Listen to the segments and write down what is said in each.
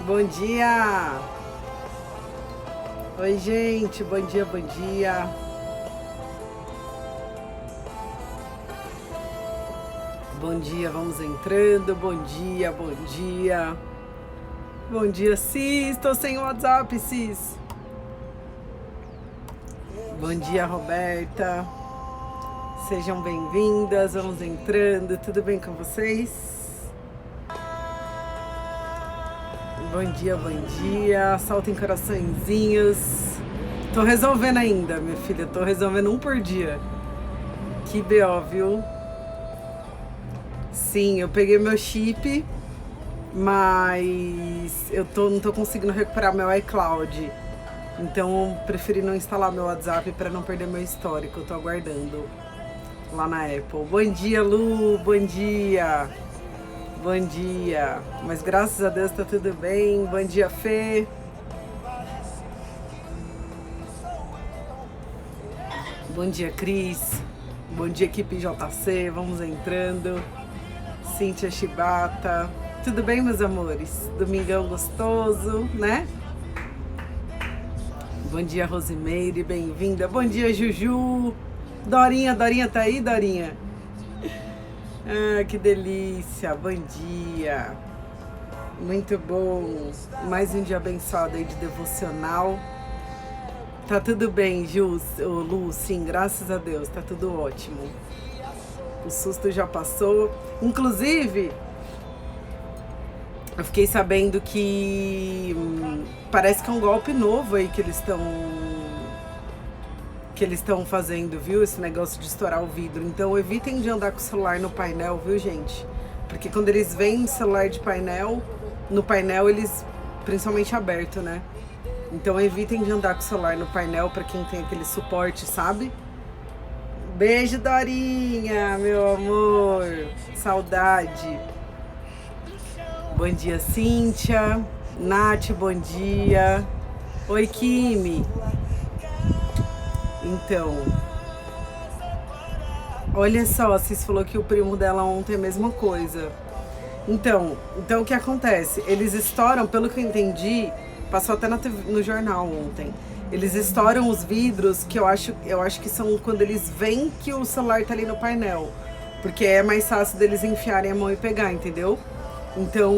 Bom dia! Oi, gente, bom dia, bom dia. Bom dia, vamos entrando. Bom dia, bom dia. Bom dia, Cis. Tô sem WhatsApp, Cis. Bom dia, Roberta. Sejam bem-vindas, vamos entrando. Tudo bem com vocês? Bom dia, bom dia. Soltem coraçõezinhos. Tô resolvendo ainda, minha filha. Tô resolvendo um por dia. Que BO, viu? Sim, eu peguei meu chip, mas não tô conseguindo recuperar meu iCloud. Então eu preferi não instalar meu WhatsApp para não perder meu histórico. Eu tô aguardando lá na Apple. Bom dia, Lu. Bom dia. Bom dia. Mas graças a Deus tá tudo bem. Bom dia, Fê. Bom dia, Cris. Bom dia, equipe JC. Vamos entrando. Cíntia Shibata. Tudo bem, meus amores? Domingão gostoso, né? Bom dia, Rosimeire. Bem-vinda. Bom dia, Juju. Dorinha tá aí, Dorinha? Ah, que delícia. Bom dia. Muito bom. Mais um dia abençoado aí de devocional. Tá tudo bem, Ju, Lu, sim, graças a Deus, tá tudo ótimo. O susto já passou. Inclusive, eu fiquei sabendo que parece que é um golpe novo aí que eles estão fazendo, viu? Esse negócio de estourar o vidro. Então evitem de andar com o celular no painel, viu, gente? Porque quando eles veem celular de painel, no painel eles, principalmente aberto, né? Então evitem de andar com o celular no painel para quem tem aquele suporte, sabe? Beijo, Dorinha, meu amor. Saudade. Bom dia, Cíntia. Nath, bom dia. Oi, Kimi. Então, olha só, a Cis falou que o primo dela ontem é a mesma coisa. Então o que acontece? Eles estouram, pelo que eu entendi, passou até no jornal ontem. Eles estouram os vidros, que eu acho que são quando eles veem que o celular tá ali no painel. Porque é mais fácil deles enfiarem a mão e pegar, entendeu? Então,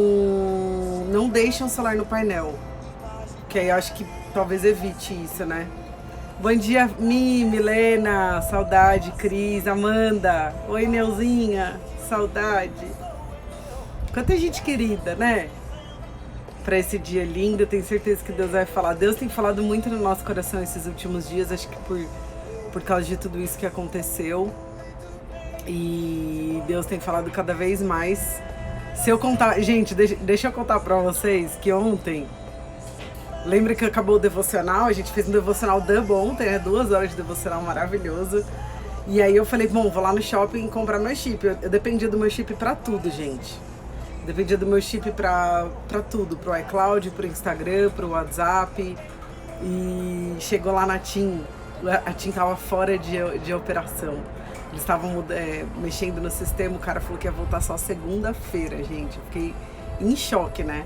não deixem o celular no painel. Que aí eu acho que talvez evite isso, né? Bom dia, Milena, saudade, Cris, Amanda. Oi, Neuzinha, saudade. Quanta gente querida, né? Para esse dia lindo, tenho certeza que Deus vai falar. Deus tem falado muito no nosso coração esses últimos dias, acho que por causa de tudo isso que aconteceu. E Deus tem falado cada vez mais. Se eu contar, gente, deixa eu contar para vocês que ontem, lembra que acabou o devocional? A gente fez um devocional double ontem, né? 2 horas de devocional maravilhoso. E aí eu falei, bom, vou lá no shopping comprar meu chip. Eu dependia do meu chip para tudo, gente. Dependia do meu chip pra tudo, pro iCloud, pro Instagram, pro WhatsApp. E chegou lá na TIM, a TIM tava fora de operação. Eles estavam mexendo no sistema, o cara falou que ia voltar só segunda-feira, gente. Eu fiquei em choque, né?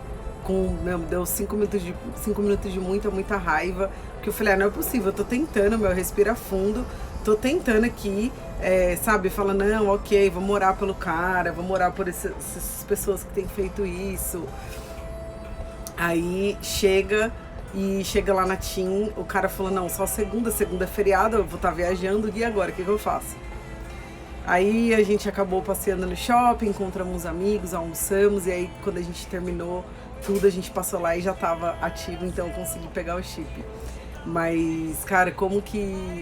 Deu 5 minutos de muita raiva. Porque eu falei, não é possível, eu tô tentando, respira fundo. Tô tentando aqui, sabe, falando, não, ok, vamos orar pelo cara, vamos orar por essas pessoas que têm feito isso. Aí chega lá na TIM, o cara falou, não, só segunda é feriado, eu vou estar viajando, e agora, o que eu faço? Aí a gente acabou passeando no shopping, encontramos uns amigos, almoçamos, e aí quando a gente terminou tudo, a gente passou lá e já tava ativo, então eu consegui pegar o chip. Mas, cara,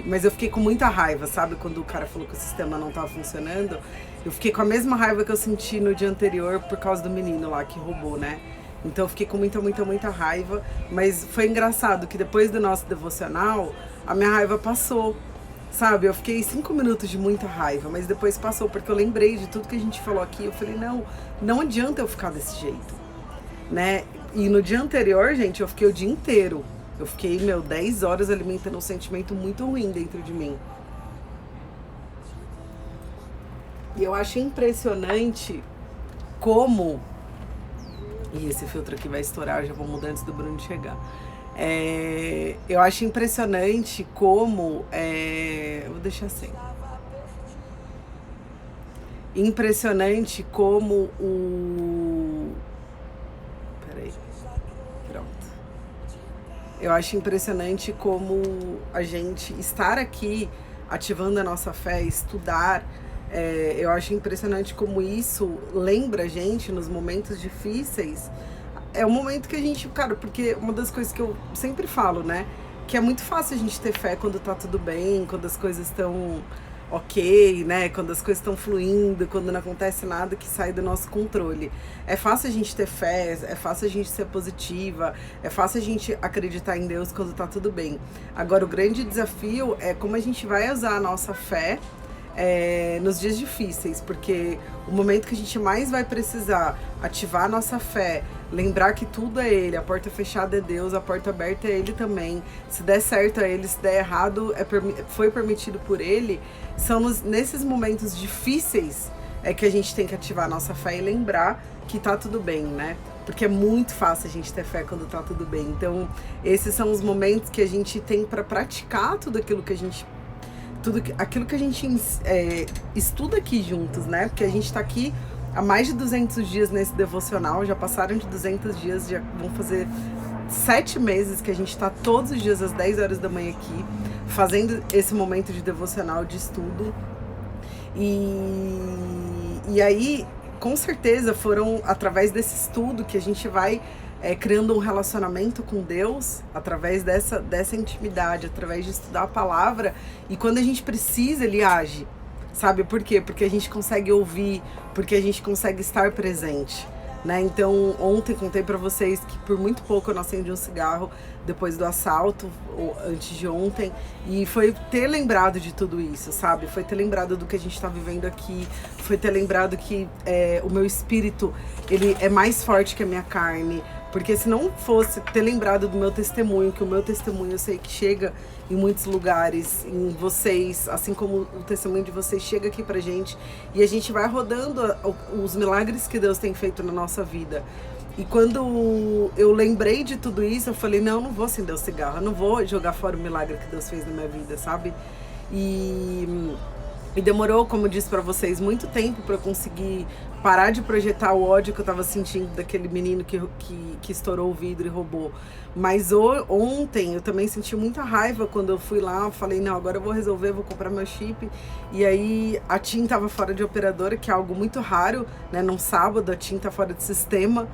Mas eu fiquei com muita raiva, sabe? Quando o cara falou que o sistema não tava funcionando, eu fiquei com a mesma raiva que eu senti no dia anterior por causa do menino lá que roubou, né? Então eu fiquei com muita raiva. Mas foi engraçado que depois do nosso devocional, a minha raiva passou, sabe? Eu fiquei 5 minutos de muita raiva, mas depois passou, porque eu lembrei de tudo que a gente falou aqui. Eu falei, não adianta eu ficar desse jeito, né? E no dia anterior, gente, eu fiquei o dia inteiro. Eu fiquei, 10 horas alimentando um sentimento muito ruim dentro de mim. E eu acho impressionante como E esse filtro aqui vai estourar, eu já vou mudar antes do Bruno chegar. Eu acho impressionante como... eu vou deixar assim. Impressionante como Peraí. Pronto. Eu acho impressionante como a gente estar aqui, ativando a nossa fé, estudar. Eu acho impressionante como isso lembra a gente nos momentos difíceis. É um momento que a gente, cara, porque uma das coisas que eu sempre falo, né? Que é muito fácil a gente ter fé quando tá tudo bem, quando as coisas estão ok, né? Quando as coisas estão fluindo, quando não acontece nada que sai do nosso controle. É fácil a gente ter fé, é fácil a gente ser positiva, é fácil a gente acreditar em Deus quando tá tudo bem. Agora, o grande desafio é como a gente vai usar a nossa fé nos dias difíceis, porque o momento que a gente mais vai precisar ativar a nossa fé, lembrar que tudo é Ele, a porta fechada é Deus, a porta aberta é Ele também, se der certo é Ele, se der errado foi permitido por Ele, são nesses momentos difíceis que a gente tem que ativar a nossa fé e lembrar que tá tudo bem, né? Porque é muito fácil a gente ter fé quando tá tudo bem. Então, esses são os momentos que a gente tem para praticar tudo aquilo que a gente estuda aqui juntos, né? Porque a gente tá aqui há mais de 200 dias nesse devocional, já passaram de 200 dias, já vão fazer 7 meses que a gente tá todos os dias às 10 horas da manhã aqui, fazendo esse momento de devocional, de estudo. E aí, com certeza, foram através desse estudo que a gente vai criando um relacionamento com Deus, através dessa intimidade, através de estudar a palavra, e quando a gente precisa, Ele age, sabe por quê? Porque a gente consegue ouvir, porque a gente consegue estar presente, né? Então, ontem contei pra vocês que por muito pouco eu não acendi um cigarro depois do assalto, ou antes de ontem, e foi ter lembrado de tudo isso, sabe? Foi ter lembrado do que a gente tá vivendo aqui, foi ter lembrado que o meu espírito, ele é mais forte que a minha carne. Porque se não fosse ter lembrado do meu testemunho, que o meu testemunho eu sei que chega em muitos lugares, em vocês, assim como o testemunho de vocês chega aqui pra gente, e a gente vai rodando os milagres que Deus tem feito na nossa vida. E quando eu lembrei de tudo isso, eu falei, não vou acender o cigarro, eu não vou jogar fora o milagre que Deus fez na minha vida, sabe? E demorou, como eu disse pra vocês, muito tempo pra eu conseguir parar de projetar o ódio que eu tava sentindo daquele menino que estourou o vidro e roubou. Mas ontem eu também senti muita raiva quando eu fui lá, falei, não, agora eu vou resolver, vou comprar meu chip. E aí a TIM tava fora de operadora, que é algo muito raro, né? Num sábado a TIM tá fora de sistema.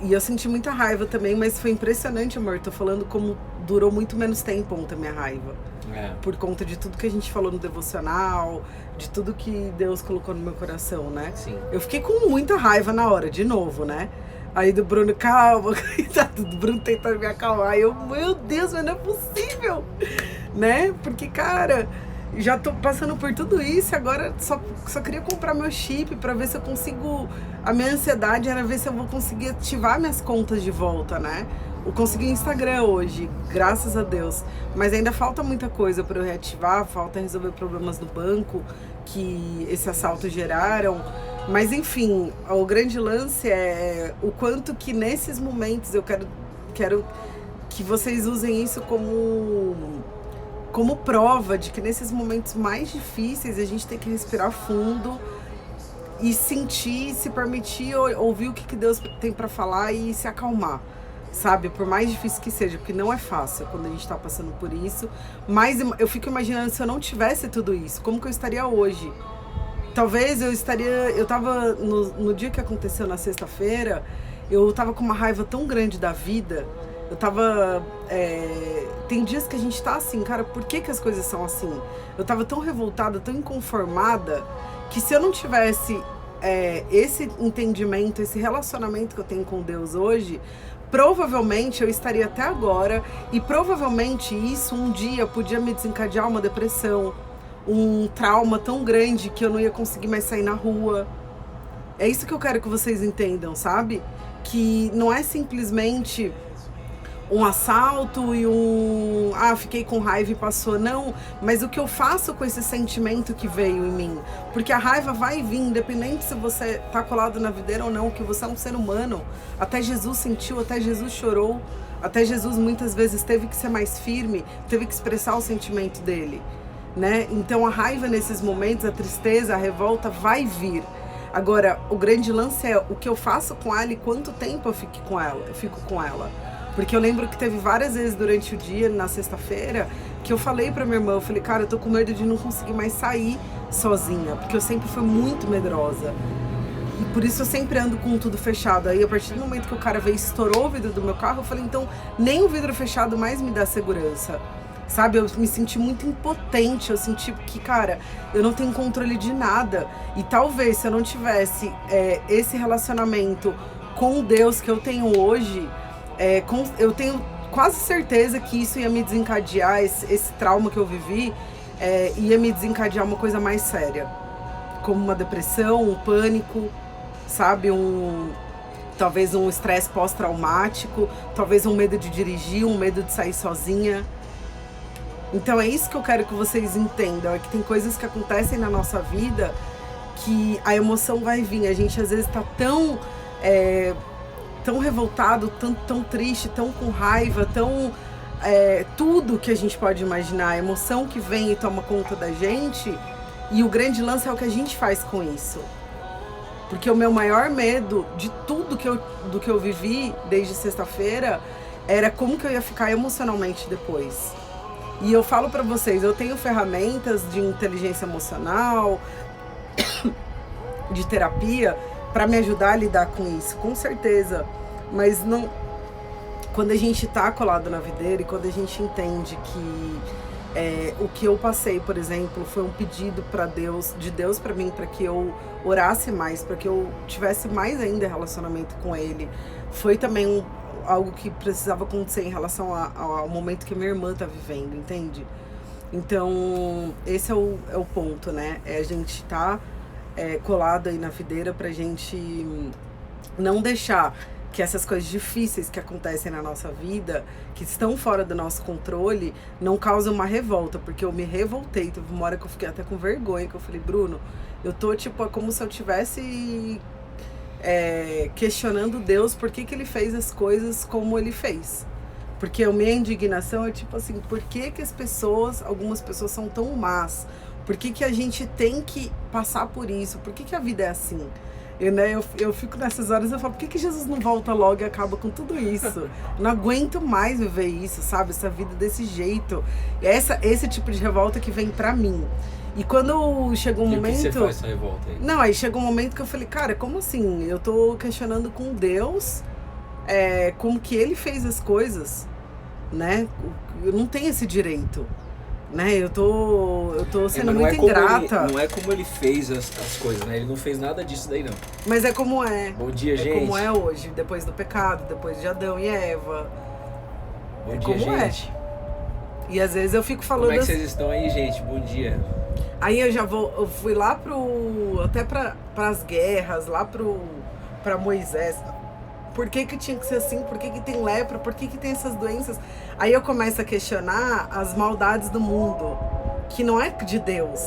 E eu senti muita raiva também, mas foi impressionante, amor. Tô falando como durou muito menos tempo ontem a minha raiva. Por conta de tudo que a gente falou no devocional, de tudo que Deus colocou no meu coração, né? Sim. Eu fiquei com muita raiva na hora, de novo, né? Aí do Bruno, calma, do Bruno tentando me acalmar. Eu, meu Deus, mas não é possível, né? Porque, cara, já tô passando por tudo isso, agora só queria comprar meu chip pra ver se eu consigo... A minha ansiedade era ver se eu vou conseguir ativar minhas contas de volta, né? Eu consegui o Instagram hoje, graças a Deus. Mas ainda falta muita coisa para eu reativar, falta resolver problemas do banco que esse assalto geraram. Mas enfim, o grande lance é o quanto que nesses momentos eu quero que vocês usem isso como prova de que nesses momentos mais difíceis a gente tem que respirar fundo e sentir, se permitir ouvir o que Deus tem para falar e se acalmar. Sabe, por mais difícil que seja, porque não é fácil quando a gente tá passando por isso, mas eu fico imaginando se eu não tivesse tudo isso, como que eu estaria hoje? Talvez eu tava, no dia que aconteceu na sexta-feira, eu tava com uma raiva tão grande da vida, eu tava, tem dias que a gente tá assim, cara, por que as coisas são assim? Eu tava tão revoltada, tão inconformada, que se eu não tivesse esse entendimento, esse relacionamento que eu tenho com Deus hoje, provavelmente eu estaria até agora, e provavelmente isso um dia podia me desencadear uma depressão, um trauma tão grande que eu não ia conseguir mais sair na rua. É isso que eu quero que vocês entendam, sabe? Que não é simplesmente um assalto e fiquei com raiva e passou, não, mas o que eu faço com esse sentimento que veio em mim, porque a raiva vai vir, independente se você tá colado na videira ou não, que você é um ser humano, até Jesus sentiu, até Jesus chorou, até Jesus muitas vezes teve que ser mais firme, teve que expressar o sentimento dele, né? Então a raiva nesses momentos, a tristeza, a revolta vai vir. Agora, o grande lance é o que eu faço com ela e quanto tempo eu fico com ela. Porque eu lembro que teve várias vezes durante o dia, na sexta-feira, que eu falei pra minha irmã, eu falei, cara, eu tô com medo de não conseguir mais sair sozinha, porque eu sempre fui muito medrosa. E por isso eu sempre ando com tudo fechado. Aí, a partir do momento que o cara veio e estourou o vidro do meu carro, eu falei, então, nem o vidro fechado mais me dá segurança. Sabe, eu me senti muito impotente, eu senti que, cara, eu não tenho controle de nada. E talvez, se eu não tivesse esse relacionamento com Deus que eu tenho hoje, eu tenho quase certeza que isso ia me desencadear, esse trauma que eu vivi, ia me desencadear uma coisa mais séria. Como uma depressão, um pânico, sabe, talvez um estresse pós-traumático, talvez um medo de dirigir, um medo de sair sozinha. Então é isso que eu quero que vocês entendam, é que tem coisas que acontecem na nossa vida que a emoção vai vir. A gente às vezes tá tão revoltado, tão triste, tão com raiva, tudo que a gente pode imaginar, a emoção que vem e toma conta da gente, e o grande lance é o que a gente faz com isso. Porque o meu maior medo de tudo do que eu vivi desde sexta-feira era como que eu ia ficar emocionalmente depois. E eu falo pra vocês, eu tenho ferramentas de inteligência emocional, de terapia, pra me ajudar a lidar com isso, com certeza. Mas não, quando a gente tá colado na videira e quando a gente entende que o que eu passei, por exemplo, foi um pedido de Deus pra mim, pra que eu orasse mais, pra que eu tivesse mais ainda relacionamento com Ele. Foi também algo que precisava acontecer em relação ao momento que minha irmã tá vivendo, entende? Então, esse é o ponto, né? A gente tá colado aí na videira pra gente não deixar que essas coisas difíceis que acontecem na nossa vida, que estão fora do nosso controle, não causem uma revolta, porque eu me revoltei. Teve uma hora que eu fiquei até com vergonha, que eu falei, Bruno, eu tô como se eu tivesse questionando Deus por que ele fez as coisas como ele fez. Porque a minha indignação é tipo assim, por que algumas pessoas são tão más? Por que a gente tem que passar por isso? Por que a vida é assim? Eu fico nessas horas, eu falo, por que Jesus não volta logo e acaba com tudo isso? Eu não aguento mais viver isso, sabe? Essa vida desse jeito. Esse tipo de revolta que vem pra mim. E quando chegou um momento... E o que você faz essa revolta aí? Não, aí chegou um momento que eu falei, cara, como assim? Eu tô questionando com Deus como que ele fez as coisas, né? Eu não tenho esse direito, né? Eu tô sendo muito ingrata. Não é como ele fez as coisas, né? Ele não fez nada disso daí, não. Mas é como é. Bom dia, gente. É como é hoje, depois do pecado, depois de Adão e Eva. Bom dia, gente. E às vezes eu fico falando... Como é que vocês estão aí, gente? Bom dia. Aí eu fui lá até pras guerras, pra Moisés. Por que tinha que ser assim? Por que tem lepra? Por que tem essas doenças? Aí eu começo a questionar as maldades do mundo, que não é de Deus,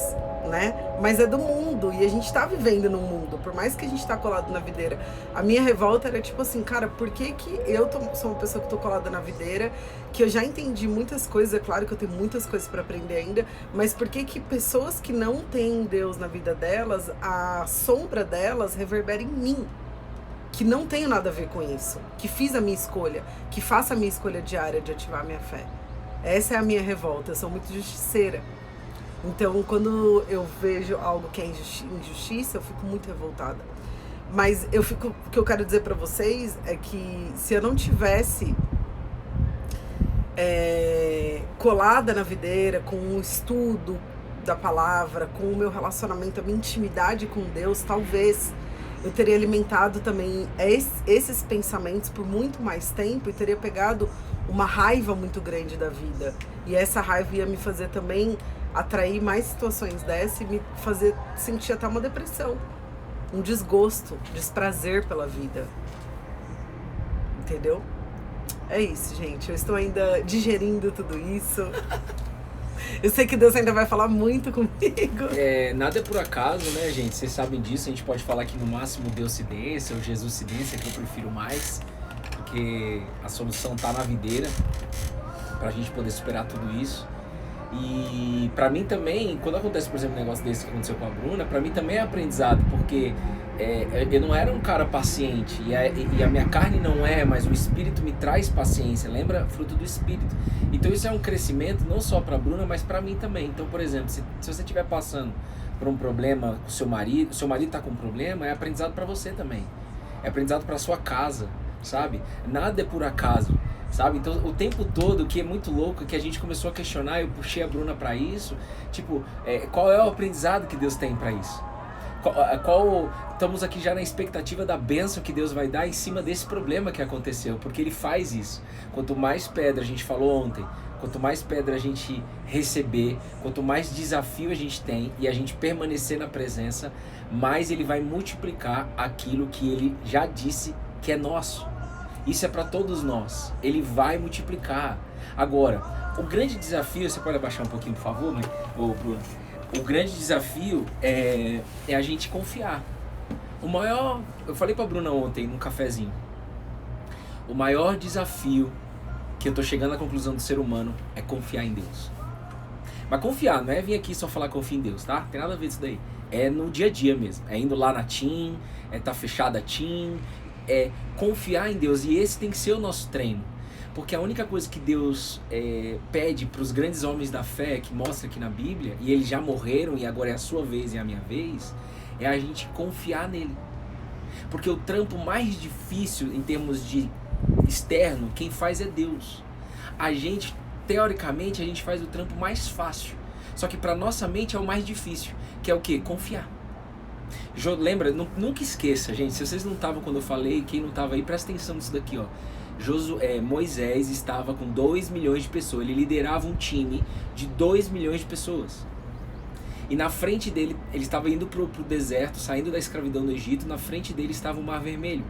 né? Mas é do mundo, e a gente tá vivendo no mundo, por mais que a gente tá colado na videira. A minha revolta era tipo assim, cara, por que eu sou uma pessoa que tô colada na videira, que eu já entendi muitas coisas, é claro que eu tenho muitas coisas pra aprender ainda, mas por que pessoas que não têm Deus na vida delas, a sombra delas reverbera em mim? Que não tenho nada a ver com isso, que fiz a minha escolha, que faço a minha escolha diária de ativar a minha fé. Essa é a minha revolta, eu sou muito justiceira. Então, quando eu vejo algo que é injustiça, eu fico muito revoltada. Mas o que eu quero dizer pra vocês é que se eu não tivesse colada na videira com o estudo da palavra, com o meu relacionamento, a minha intimidade com Deus, talvez eu teria alimentado também esses pensamentos por muito mais tempo e teria pegado uma raiva muito grande da vida. E essa raiva ia me fazer também atrair mais situações dessas e me fazer sentir até uma depressão, um desgosto, desprazer pela vida. Entendeu? É isso, gente. Eu estou ainda digerindo tudo isso. Eu sei que Deus ainda vai falar muito comigo. Nada é por acaso, né, gente? Vocês sabem disso. A gente pode falar que no máximo Deuscidência ou Jesuscidência, que eu prefiro mais, porque a solução tá na videira pra gente poder superar tudo isso. E pra mim também, quando acontece, por exemplo, um negócio desse que aconteceu com a Bruna, pra mim também é aprendizado, porque eu não era um cara paciente, e a minha carne não é, mas o Espírito me traz paciência, lembra? Fruto do Espírito. Então isso é um crescimento não só pra Bruna, mas pra mim também. Então, por exemplo, se você estiver passando por um problema com seu marido tá com um problema, é aprendizado pra você também. É aprendizado pra sua casa, sabe? Nada é por acaso. Sabe? Então, o tempo todo, o que é muito louco, que a gente começou a questionar, eu puxei a Bruna pra isso, tipo, qual é o aprendizado que Deus tem pra isso? Estamos aqui já na expectativa da bênção que Deus vai dar em cima desse problema que aconteceu, porque Ele faz isso. Quanto mais pedra, a gente falou ontem, quanto mais pedra a gente receber, quanto mais desafio a gente tem e a gente permanecer na presença, mais Ele vai multiplicar aquilo que Ele já disse que é nosso. Isso é para todos nós. Ele vai multiplicar. Agora, o grande desafio... Você pode abaixar um pouquinho, por favor, Bruno? O grande desafio é a gente confiar. O maior... Eu falei pra Bruna ontem, num cafezinho. O maior desafio que eu tô chegando à conclusão do ser humano é confiar em Deus. Mas confiar, não é vir aqui só falar confia em Deus, tá? Tem nada a ver com isso daí. É no dia a dia mesmo. É indo lá na TIM, tá fechada a TIM... É confiar em Deus, e esse tem que ser o nosso treino, porque a única coisa que Deus pede para os grandes homens da fé, que mostra aqui na Bíblia, e eles já morreram e agora é a sua vez e a minha vez, é a gente confiar nele, porque o trampo mais difícil em termos de externo, quem faz é Deus. A gente, teoricamente, a gente faz o trampo mais fácil, só que para nossa mente é o mais difícil, que é o quê? Confiar. Lembra, nunca esqueça, gente, se vocês não estavam quando eu falei, quem não estava aí, presta atenção nisso daqui, ó. Moisés estava com 2 milhões de pessoas, ele liderava um time de 2 milhões de pessoas. E na frente dele, ele estava indo pro deserto, saindo da escravidão do Egito, na frente dele estava o Mar Vermelho.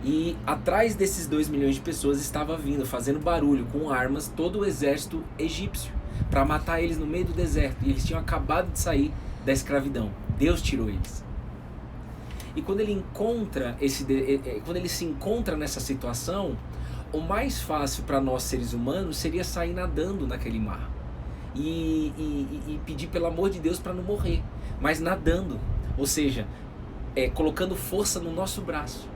E atrás desses 2 milhões de pessoas estava vindo, fazendo barulho, com armas, todo o exército egípcio, para matar eles no meio do deserto. E eles tinham acabado de sair da escravidão. Deus tirou eles. E quando ele se encontra nessa situação, o mais fácil para nós seres humanos seria sair nadando naquele mar e pedir pelo amor de Deus para não morrer, mas nadando, ou seja, colocando força no nosso braço.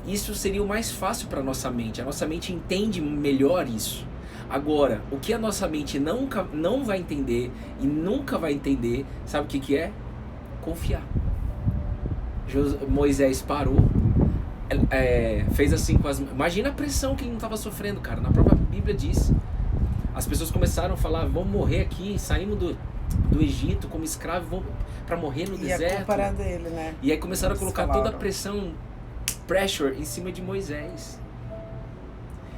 Isso seria o mais fácil para nossa mente. A nossa mente entende melhor isso. Agora, o que a nossa mente não vai entender e nunca vai entender, sabe o que é? Confiar. Moisés parou, fez assim com as... Imagina a pressão que ele não estava sofrendo, cara. Na própria Bíblia diz. As pessoas começaram a falar, vamos morrer aqui, saímos do Egito como escravos, vamos para morrer no deserto. E a culpa era dele, né? E aí começaram a colocar toda a pressão, pressure, em cima de Moisés.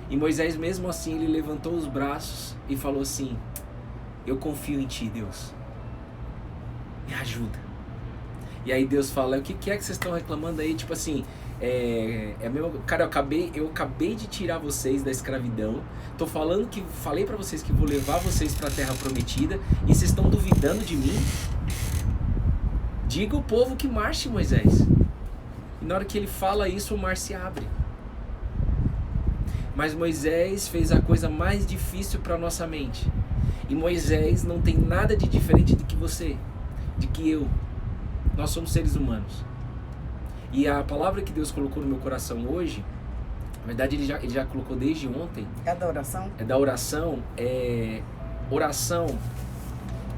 E Moisés, mesmo assim, ele levantou os braços e falou assim, eu confio em ti, Deus. Me ajuda. E aí Deus fala, o que é que vocês estão reclamando aí? Tipo assim, cara, eu acabei de tirar vocês da escravidão. Falei pra vocês que vou levar vocês pra terra prometida e vocês estão duvidando de mim? Diga ao povo que marche, Moisés. E na hora que ele fala isso, o mar se abre. Mas Moisés fez a coisa mais difícil para nossa mente. E Moisés não tem nada de diferente de que você, de que eu. Nós somos seres humanos. E a palavra que Deus colocou no meu coração hoje, na verdade ele já colocou desde ontem. É da oração? É da oração. Oração,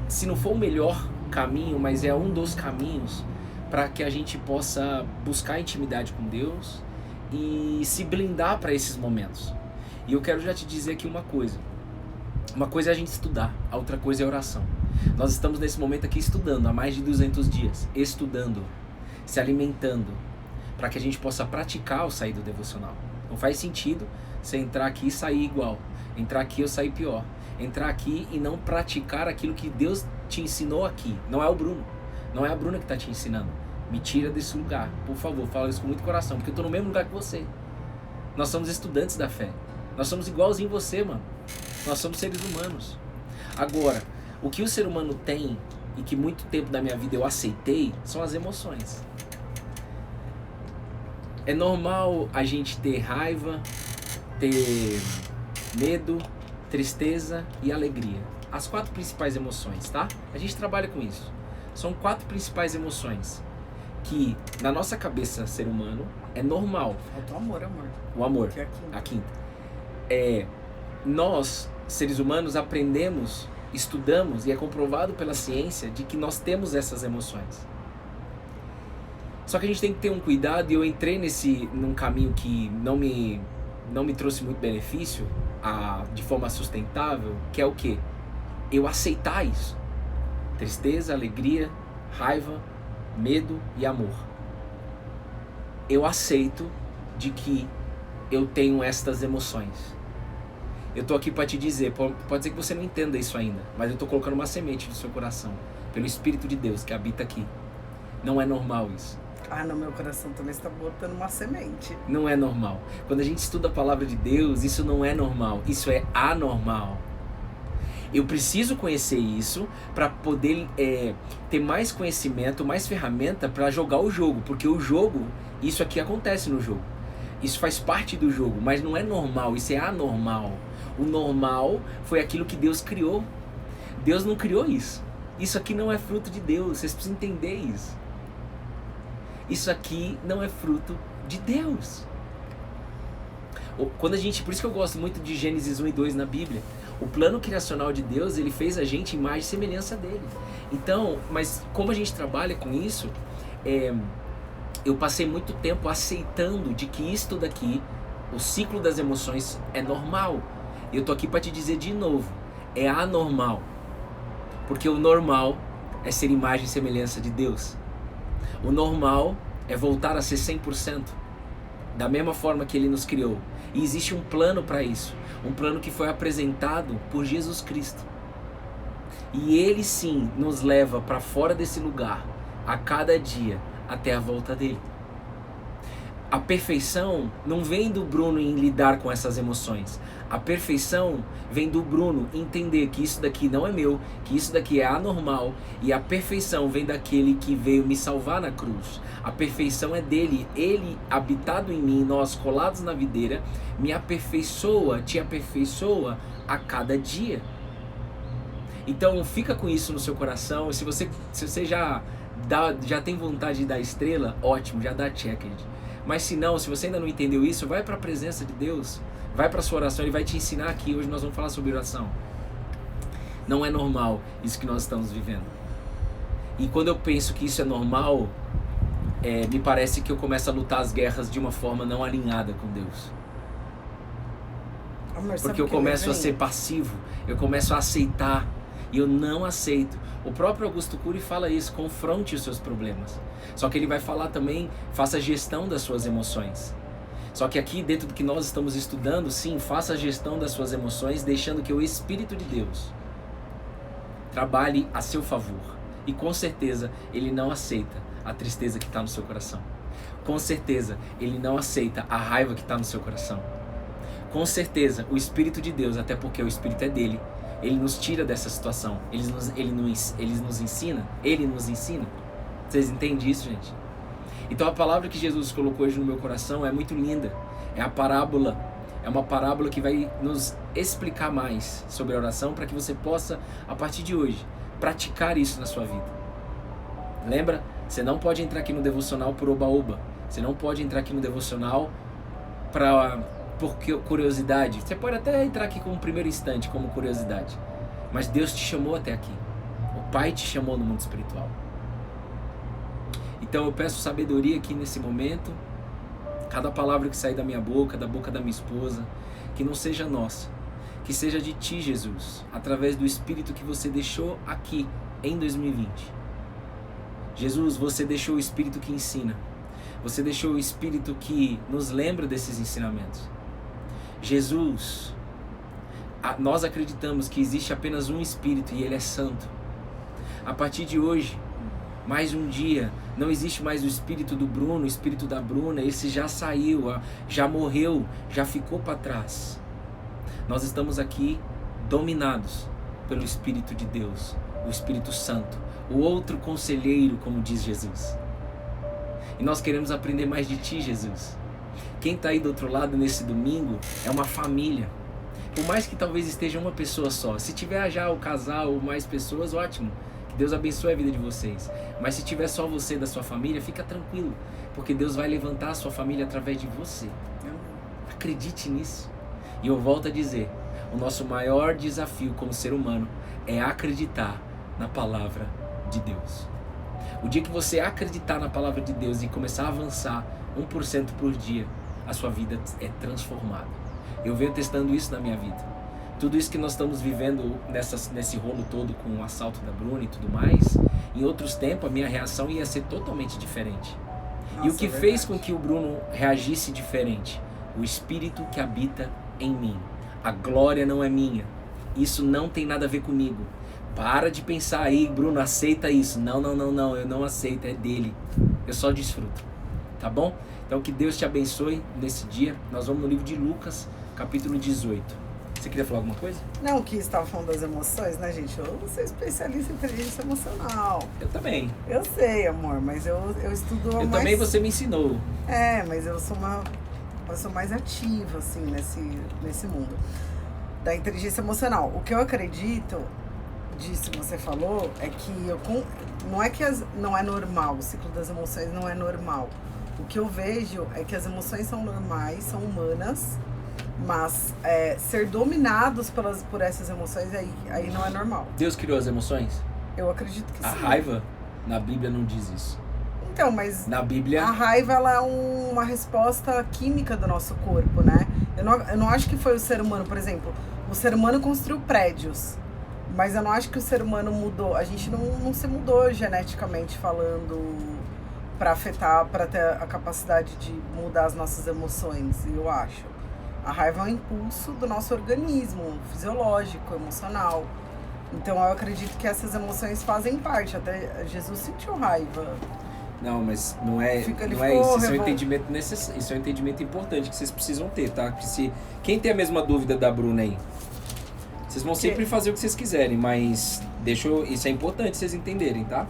se não for o melhor caminho, mas é um dos caminhos para que a gente possa buscar intimidade com Deus e se blindar para esses momentos. E eu quero já te dizer aqui uma coisa. Uma coisa é a gente estudar, a outra coisa é a oração. Nós estamos nesse momento aqui estudando há mais de 200 dias, estudando, se alimentando, para que a gente possa praticar o sair do devocional. Não faz sentido você entrar aqui e sair igual, entrar aqui ou sair pior, entrar aqui e não praticar aquilo que Deus te ensinou aqui. Não é o Bruno, não é a Bruna que está te ensinando. Me tira desse lugar, por favor, fala isso com muito coração, porque eu estou no mesmo lugar que você. Nós somos estudantes da fé. Nós somos igualzinho você, mano. Nós somos seres humanos. Agora, o que o ser humano tem e que muito tempo da minha vida eu aceitei são as emoções. É normal a gente ter raiva, ter medo, tristeza e alegria. As 4 principais emoções, tá? A gente trabalha com isso. São 4 principais emoções que, na nossa cabeça, ser humano, é normal. Falta o amor, amor. O amor, Que é a quinta. a quinta. Nós, seres humanos, aprendemos, estudamos e é comprovado pela ciência de que nós temos essas emoções. Só que a gente tem que ter um cuidado, e eu entrei num caminho que não me trouxe muito benefício de forma sustentável, que é o quê? Eu aceitar isso. Tristeza, alegria, raiva, medo e amor. Eu aceito de que eu tenho estas emoções. Eu tô aqui para te dizer, pode ser que você não entenda isso ainda, mas eu tô colocando uma semente no seu coração, pelo Espírito de Deus que habita aqui. Não é normal isso. Ah, no meu coração também está botando uma semente. Não é normal. Quando a gente estuda a palavra de Deus, isso não é normal, isso é anormal. Eu preciso conhecer isso para poder ter mais conhecimento, mais ferramenta para jogar o jogo, porque o jogo, isso aqui acontece no jogo. Isso faz parte do jogo, mas não é normal, isso é anormal. O normal foi aquilo que Deus criou. Deus não criou isso. Isso aqui não é fruto de Deus, vocês precisam entender isso. Isso aqui não é fruto de Deus. Por isso que eu gosto muito de Gênesis 1 e 2 na Bíblia. O plano criacional de Deus, ele fez a gente imagem e semelhança dele. Então, mas como a gente trabalha com isso, eu passei muito tempo aceitando de que isto daqui, o ciclo das emoções, é normal. E eu tô aqui para te dizer de novo, é anormal. Porque o normal é ser imagem e semelhança de Deus. O normal é voltar a ser 100%, da mesma forma que Ele nos criou. E existe um plano para isso, um plano que foi apresentado por Jesus Cristo. E Ele sim nos leva para fora desse lugar, a cada dia, até a volta dele. A perfeição não vem do Bruno em lidar com essas emoções. A perfeição vem do Bruno entender que isso daqui não é meu, que isso daqui é anormal, e a perfeição vem daquele que veio me salvar na cruz. A perfeição é dele, ele habitado em mim, nós colados na videira, me aperfeiçoa, te aperfeiçoa a cada dia. Então fica com isso no seu coração. Se você já tem vontade de dar estrela, ótimo, já dá check. Mas se não, se você ainda não entendeu isso, vai para a presença de Deus, vai para a sua oração, Ele vai te ensinar aqui. Hoje nós vamos falar sobre oração. Não é normal isso que nós estamos vivendo. E quando eu penso que isso é normal, me parece que eu começo a lutar as guerras de uma forma não alinhada com Deus. Porque eu começo a ser passivo, eu começo a aceitar, e eu não aceito. O próprio Augusto Cury fala isso, confronte os seus problemas. Só que ele vai falar também, faça gestão das suas emoções. Só que aqui dentro do que nós estamos estudando, sim, faça a gestão das suas emoções, deixando que o Espírito de Deus trabalhe a seu favor. E com certeza Ele não aceita a tristeza que está no seu coração. Com certeza Ele não aceita a raiva que está no seu coração. Com certeza o Espírito de Deus, até porque o Espírito é dele, Ele nos tira dessa situação. Ele nos ensina. Vocês entendem isso, gente? Então a palavra que Jesus colocou hoje no meu coração é muito linda. É a parábola. É uma parábola que vai nos explicar mais sobre a oração, para que você possa, a partir de hoje, praticar isso na sua vida. Lembra? Você não pode entrar aqui no devocional por oba-oba. Você não pode entrar aqui no devocional por curiosidade. Você pode até entrar aqui como primeiro instante, como curiosidade. Mas Deus te chamou até aqui. O Pai te chamou no mundo espiritual. Então eu peço sabedoria aqui nesse momento. Cada palavra que sair da minha boca, da boca da minha esposa, que não seja nossa, que seja de Ti, Jesus, através do Espírito que você deixou aqui em 2020. Jesus, você deixou o Espírito que ensina. Você deixou o Espírito que nos lembra desses ensinamentos. Jesus, nós acreditamos que existe apenas um Espírito e Ele é santo. A partir de hoje, mais um dia, não existe mais o Espírito do Bruno, o Espírito da Bruna. Esse já saiu, já morreu, já ficou para trás. Nós estamos aqui dominados pelo Espírito de Deus, o Espírito Santo, o outro conselheiro, como diz Jesus. E nós queremos aprender mais de Ti, Jesus. Quem está aí do outro lado nesse domingo é uma família. Por mais que talvez esteja uma pessoa só. Se tiver já o casal ou mais pessoas, ótimo. Que Deus abençoe a vida de vocês. Mas se tiver só você da sua família, fica tranquilo. Porque Deus vai levantar a sua família através de você. Acredite nisso. E eu volto a dizer, o nosso maior desafio como ser humano é acreditar na palavra de Deus. O dia que você acreditar na palavra de Deus e começar a avançar 1% por dia, a sua vida é transformada. Eu venho testando isso na minha vida. Tudo isso que nós estamos vivendo nesse rolo todo com o assalto da Bruna e tudo mais, em outros tempos a minha reação ia ser totalmente diferente. Nossa, e o que fez com que o Bruno reagisse diferente? O Espírito que habita em mim. A glória não é minha. Isso não tem nada a ver comigo. Para de pensar aí, Bruno, aceita isso. Não, eu não aceito, é dele. Eu só desfruto. Tá bom? Então que Deus te abençoe nesse dia. Nós vamos no livro de Lucas, capítulo 18. Você queria falar alguma coisa? Não, que estava falando das emoções, né, gente? Eu sou especialista em inteligência emocional. Eu também. Eu sei, amor, mas eu estudo mais... também, você me ensinou. É, mas eu sou mais ativa, assim, nesse mundo da inteligência emocional. O que eu acredito disso que você falou é que não é que não é normal, o ciclo das emoções não é normal. O que eu vejo é que as emoções são normais, são humanas, mas ser dominados por essas emoções aí não é normal. Deus criou as emoções? Eu acredito que sim. A raiva, na Bíblia não diz isso. Então, mas na Bíblia... a raiva ela é uma resposta química do nosso corpo, né? Eu não acho que foi o ser humano, por exemplo, o ser humano construiu prédios, mas eu não acho que o ser humano mudou. A gente não se mudou geneticamente falando para afetar, para ter a capacidade de mudar as nossas emoções, eu acho. A raiva é um impulso do nosso organismo, fisiológico, emocional. Então eu acredito que essas emoções fazem parte. Até Jesus sentiu raiva. Não, mas não é isso. Isso é um entendimento importante que vocês precisam ter, tá? Que quem tem a mesma dúvida da Bruna aí? Vocês vão sempre fazer o que vocês quiserem, mas isso é importante vocês entenderem, tá?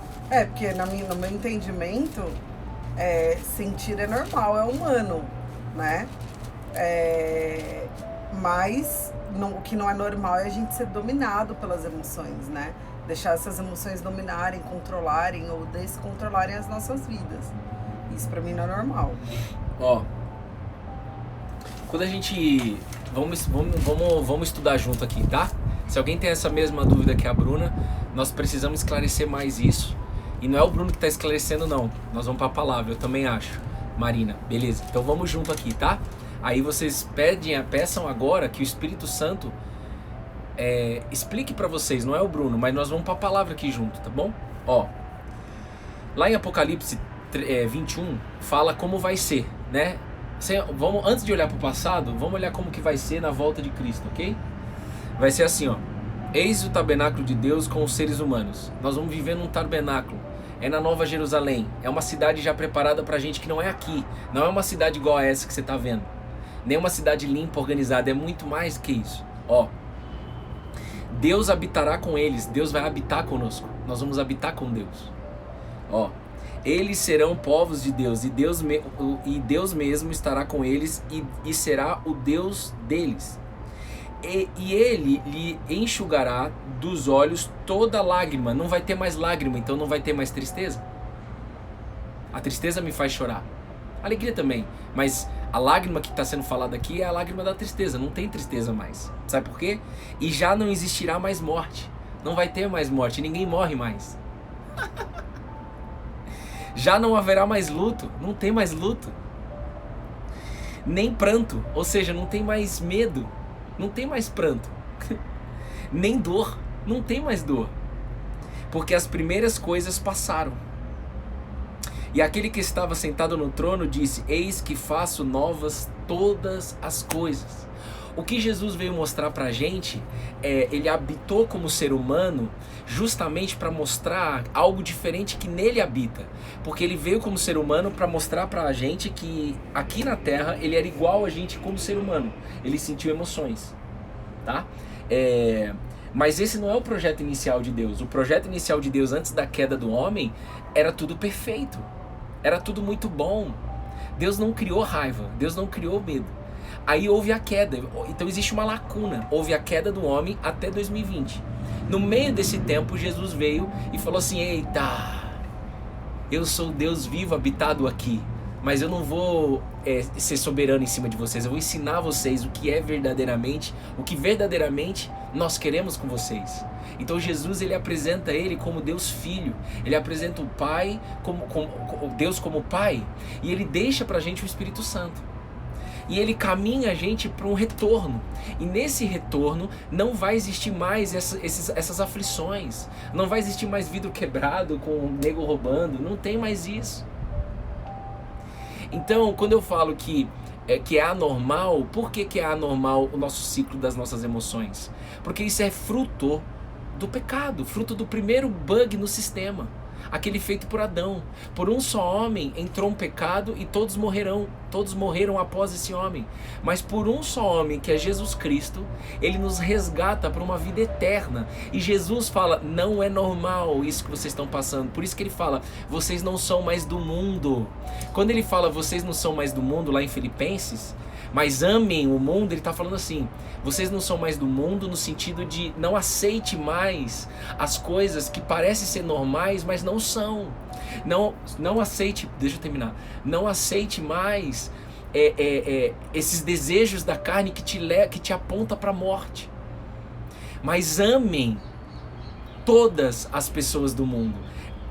Porque no meu entendimento, sentir é normal, é humano, né? Mas o que não é normal é a gente ser dominado pelas emoções, né? Deixar essas emoções dominarem, controlarem ou descontrolarem as nossas vidas. Isso pra mim não é normal. Ó, quando a gente... Vamos estudar junto aqui, tá? Se alguém tem essa mesma dúvida que a Bruna, nós precisamos esclarecer mais isso. E não é o Bruno que tá esclarecendo, não. Nós vamos pra palavra, eu também acho. Marina, beleza? Então vamos junto aqui, tá? Aí vocês peçam agora que o Espírito Santo explique pra vocês, não é o Bruno, mas nós vamos pra palavra aqui junto, tá bom? Ó, lá em Apocalipse 21, fala como vai ser, né? Antes de olhar pro passado, vamos olhar como que vai ser na volta de Cristo, ok? Vai ser assim, ó. Eis o tabernáculo de Deus com os seres humanos. Nós vamos viver num tabernáculo. É na Nova Jerusalém. É uma cidade já preparada pra gente que não é aqui. Não é uma cidade igual a essa que você tá vendo. Nem uma cidade limpa, organizada. É muito mais que isso. Ó. Deus habitará com eles. Deus vai habitar conosco. Nós vamos habitar com Deus. Ó. Eles serão povos de Deus. E Deus mesmo estará com eles e será o Deus deles. E ele lhe enxugará dos olhos toda lágrima. Não vai ter mais lágrima, então não vai ter mais tristeza. A tristeza me faz chorar. A alegria também. Mas a lágrima que está sendo falada aqui é a lágrima da tristeza. Não tem tristeza mais. Sabe por quê? E já não existirá mais morte. Não vai ter mais morte. Ninguém morre mais. Já não haverá mais luto. Não tem mais luto. Nem pranto. Ou seja, não tem mais medo. Não tem mais pranto, nem dor, não tem mais dor, porque as primeiras coisas passaram. E aquele que estava sentado no trono disse: eis que faço novas todas as coisas. O que Jesus veio mostrar pra gente ele habitou como ser humano justamente para mostrar algo diferente que nele habita. Porque ele veio como ser humano para mostrar pra gente que aqui na Terra ele era igual a gente como ser humano. Ele sentiu emoções. tá? Mas esse não é o projeto inicial de Deus. O projeto inicial de Deus antes da queda do homem era tudo perfeito. Era tudo muito bom. Deus não criou raiva. Deus não criou medo. Aí houve a queda. Então existe uma lacuna. Houve a queda do homem até 2020. No meio desse tempo, Jesus veio e falou assim: eita, eu sou Deus vivo habitado aqui. Mas eu não vou ser soberano em cima de vocês. Eu vou ensinar vocês o que verdadeiramente nós queremos com vocês. Então Jesus, ele apresenta ele como Deus Filho. Ele apresenta o Pai, como Deus como Pai. E ele deixa pra gente o Espírito Santo. E ele caminha a gente para um retorno. E nesse retorno não vai existir mais essas aflições. Não vai existir mais vidro quebrado com o nego roubando. Não tem mais isso. Então, quando eu falo que é anormal, por que é anormal o nosso ciclo das nossas emoções? Porque isso é fruto do pecado, fruto do primeiro bug no sistema, aquele feito por Adão. Por um só homem entrou um pecado e todos morreram após esse homem. Mas por um só homem, que é Jesus Cristo, ele nos resgata para uma vida eterna. E Jesus fala: não é normal isso que vocês estão passando. Por isso que ele fala: vocês não são mais do mundo. Quando ele fala vocês não são mais do mundo, lá em Filipenses, mas amem o mundo, ele está falando assim: vocês não são mais do mundo, no sentido de não aceite mais as coisas que parecem ser normais, mas não são. Não aceite, deixa eu terminar. Não aceite mais esses desejos da carne que te aponta para a morte. Mas amem todas as pessoas do mundo.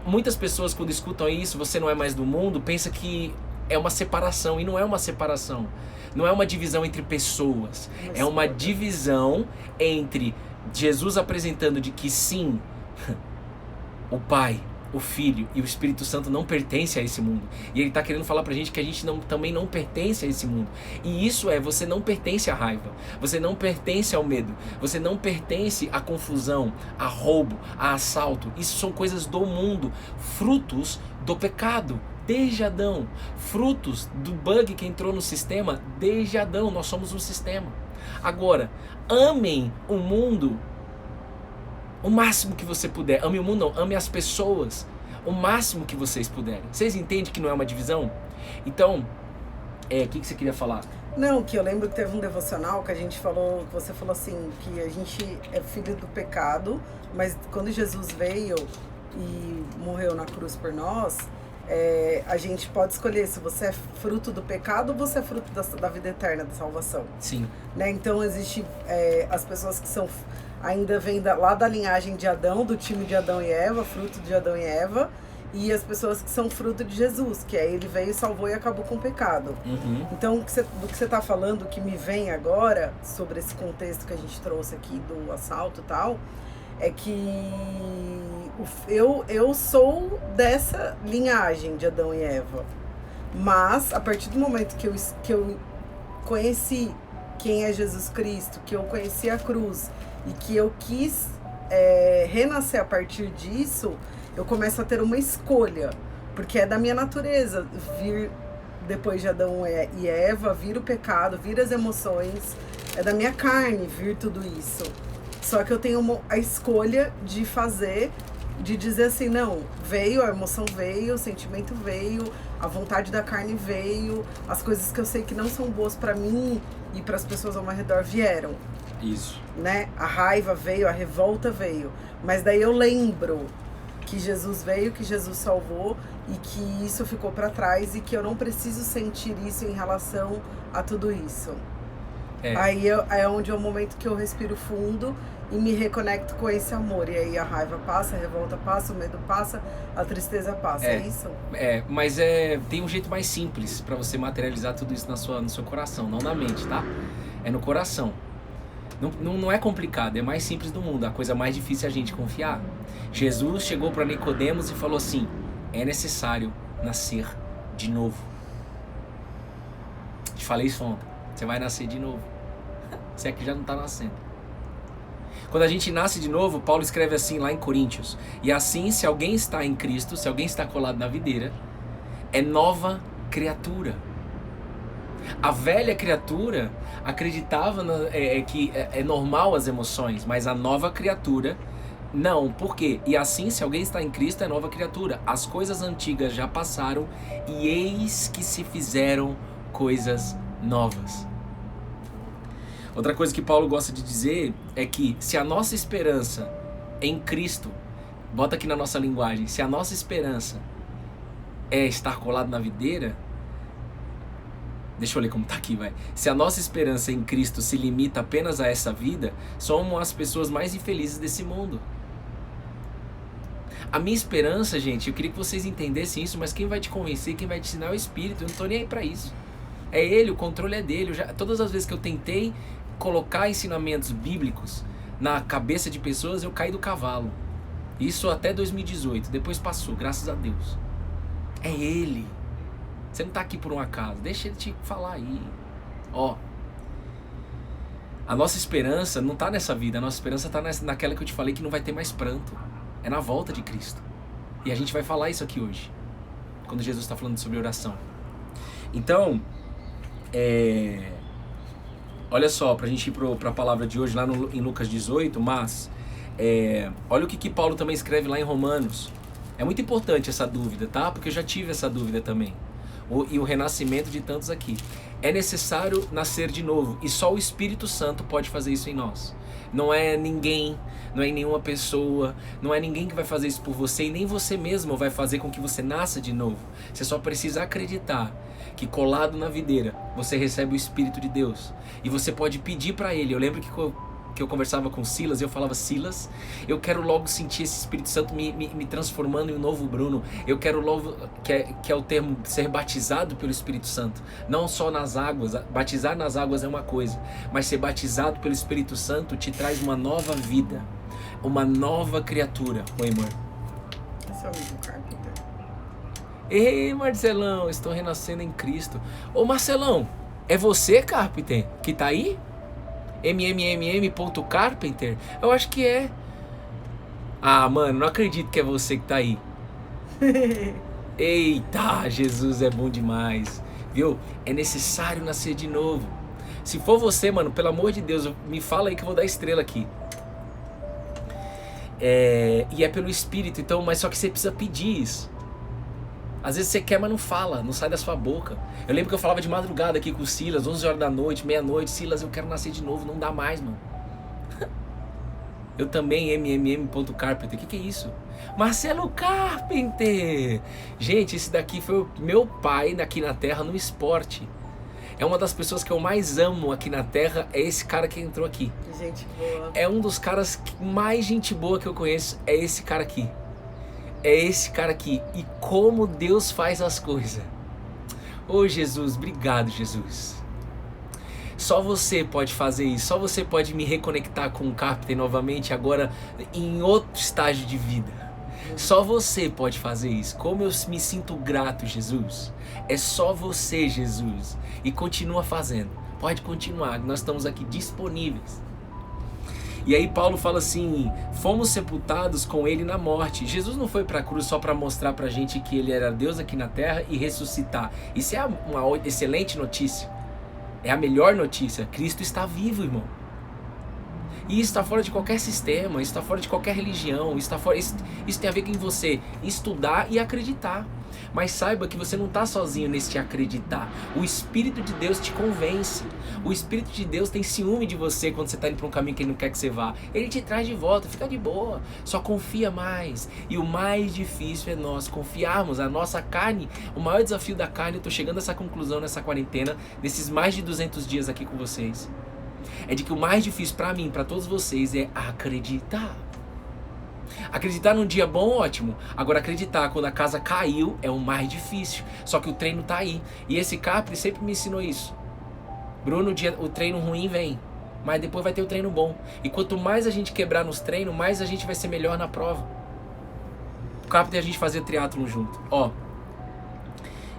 Muitas pessoas, quando escutam isso, você não é mais do mundo, pensam que é uma separação, e não é uma separação. Não é uma divisão entre pessoas. É uma divisão entre Jesus apresentando de que sim, o Pai, o Filho e o Espírito Santo não pertencem a esse mundo. E ele está querendo falar pra gente que a gente também não pertence a esse mundo. E isso você não pertence à raiva. Você não pertence ao medo. Você não pertence à confusão, a roubo, a assalto. Isso são coisas do mundo, frutos do pecado. Desde Adão, frutos do bug que entrou no sistema, desde Adão, nós somos um sistema. Agora, amem o mundo o máximo que você puder. Ame o mundo não, ame as pessoas o máximo que vocês puderem. Vocês entendem que não é uma divisão? Então, o que você queria falar? Não, que eu lembro que teve um devocional que a gente falou, que você falou assim, que a gente é filho do pecado, mas quando Jesus veio e morreu na cruz por nós, a gente pode escolher se você é fruto do pecado ou você é fruto da vida eterna, da salvação. Sim. Né? Então existe as pessoas que são ainda vêm lá da linhagem de Adão, do time de Adão e Eva, fruto de Adão e Eva, e as pessoas que são fruto de Jesus, que aí ele veio, salvou e acabou com o pecado. Uhum. Então, do que você está falando, que me vem agora, sobre esse contexto que a gente trouxe aqui do assalto e tal, é que eu sou dessa linhagem de Adão e Eva. Mas, a partir do momento que eu conheci quem é Jesus Cristo, que eu conheci a cruz e que eu quis renascer a partir disso, eu começo a ter uma escolha. Porque é da minha natureza vir depois de Adão e Eva, vir o pecado, vir as emoções. É da minha carne vir tudo isso. Só que eu tenho a escolha de fazer, de dizer assim, não, veio, a emoção veio, o sentimento veio, a vontade da carne veio, as coisas que eu sei que não são boas pra mim e para as pessoas ao meu redor vieram. Isso. Né? A raiva veio, a revolta veio. Mas daí eu lembro que Jesus veio, que Jesus salvou e que isso ficou pra trás e que eu não preciso sentir isso em relação a tudo isso. Aí é onde é o momento que eu respiro fundo e me reconecto com esse amor. E aí a raiva passa, a revolta passa, o medo passa, a tristeza passa. É isso? Mas tem um jeito mais simples pra você materializar tudo isso no seu coração, não na mente, tá? É no coração. Não é complicado, é mais simples do mundo. A coisa mais difícil é a gente confiar. Jesus chegou para Nicodemos e falou assim: é necessário nascer de novo. Te falei isso ontem. Você vai nascer de novo. Você é que já não está nascendo. Quando a gente nasce de novo, Paulo escreve assim lá em Coríntios: e assim, se alguém está em Cristo, se alguém está colado na videira, é nova criatura. A velha criatura acreditava que é normal as emoções, mas a nova criatura não. Por quê? E assim, se alguém está em Cristo, é nova criatura. As coisas antigas já passaram e eis que se fizeram coisas novas. Outra coisa que Paulo gosta de dizer é que se a nossa esperança em Cristo, bota aqui na nossa linguagem, se a nossa esperança é estar colado na videira, deixa eu ler como tá aqui, vai. Se a nossa esperança em Cristo se limita apenas a essa vida, somos as pessoas mais infelizes desse mundo. A minha esperança, gente, eu queria que vocês entendessem isso, mas quem vai te convencer, quem vai te ensinar é o Espírito. Eu não tô nem aí pra isso. É Ele, o controle é dele. Todas as vezes que eu tentei colocar ensinamentos bíblicos na cabeça de pessoas, eu caí do cavalo. Isso até 2018, depois passou, graças a Deus. É Ele. Você não tá aqui por um acaso, deixa Ele te falar aí. Ó, a nossa esperança não tá nessa vida, a nossa esperança tá naquela que eu te falei que não vai ter mais pranto. É na volta de Cristo. E a gente vai falar isso aqui hoje, quando Jesus está falando sobre oração. Então, olha só, pra gente ir pra palavra de hoje, lá em Lucas 18, mas olha o que Paulo também escreve lá em Romanos. É muito importante essa dúvida, tá? Porque eu já tive essa dúvida também. E o renascimento de tantos aqui. É necessário nascer de novo. E só o Espírito Santo pode fazer isso em nós. Não é ninguém, não é nenhuma pessoa, não é ninguém que vai fazer isso por você. E nem você mesmo vai fazer com que você nasça de novo. Você só precisa acreditar que colado na videira, você recebe o Espírito de Deus. E você pode pedir para Ele. Eu lembro que eu conversava com Silas, eu falava: Silas, eu quero logo sentir esse Espírito Santo me transformando em um novo Bruno. Eu quero logo, que é o termo, ser batizado pelo Espírito Santo. Não só nas águas, batizar nas águas é uma coisa, mas ser batizado pelo Espírito Santo te traz uma nova vida, uma nova criatura. Oi, amor. Esse é o mesmo Carpenter. Ei, Marcelão, estou renascendo em Cristo. Ô, Marcelão, é você, Carpenter, que tá aí? mmmm.carpenter? Eu acho que é. Ah, mano, não acredito que é você que tá aí. Eita, Jesus é bom demais. Viu? É necessário nascer de novo. Se for você, mano, pelo amor de Deus, me fala aí que eu vou dar estrela aqui. E é pelo Espírito, então, mas só que você precisa pedir isso. Às vezes você quer, mas não fala, não sai da sua boca. Eu lembro que eu falava de madrugada aqui com o Silas, 11 horas da noite, meia-noite. Silas, eu quero nascer de novo, não dá mais, mano. Eu também, mmm.carpenter. O que é isso? Marcelo Carpenter! Gente, esse daqui foi o meu pai aqui na Terra no esporte. É uma das pessoas que eu mais amo aqui na Terra, é esse cara que entrou aqui. Gente boa. É um dos caras mais gente boa que eu conheço, é esse cara aqui. É esse cara aqui. E como Deus faz as coisas. Ô Jesus, obrigado, Jesus. Só você pode fazer isso. Só você pode me reconectar com o Carpenter novamente, agora em outro estágio de vida. Só você pode fazer isso. Como eu me sinto grato, Jesus. É só você, Jesus. E continua fazendo. Pode continuar, nós estamos aqui disponíveis. E aí Paulo fala assim: fomos sepultados com ele na morte. Jesus não foi para a cruz só para mostrar pra gente que ele era Deus aqui na terra e ressuscitar. Isso é uma excelente notícia. É a melhor notícia. Cristo está vivo, irmão. E isso está fora de qualquer sistema, isso está fora de qualquer religião, isso tem a ver com você estudar e acreditar. Mas saiba que você não está sozinho nesse acreditar. O Espírito de Deus te convence. O Espírito de Deus tem ciúme de você quando você está indo para um caminho que Ele não quer que você vá. Ele te traz de volta, fica de boa. Só confia mais. E o mais difícil é nós confiarmos. A nossa carne, o maior desafio da carne, eu estou chegando a essa conclusão nessa quarentena, nesses mais de 200 dias aqui com vocês, é de que o mais difícil para mim, para todos vocês, é acreditar. Acreditar num dia bom, ótimo. Agora acreditar quando a casa caiu é o mais difícil. Só que o treino tá aí. E esse Capri sempre me ensinou isso. Bruno, o treino ruim vem, mas depois vai ter o treino bom. E quanto mais a gente quebrar nos treinos, mais a gente vai ser melhor na prova. O Capri e a gente fazia triatlon junto. Ó,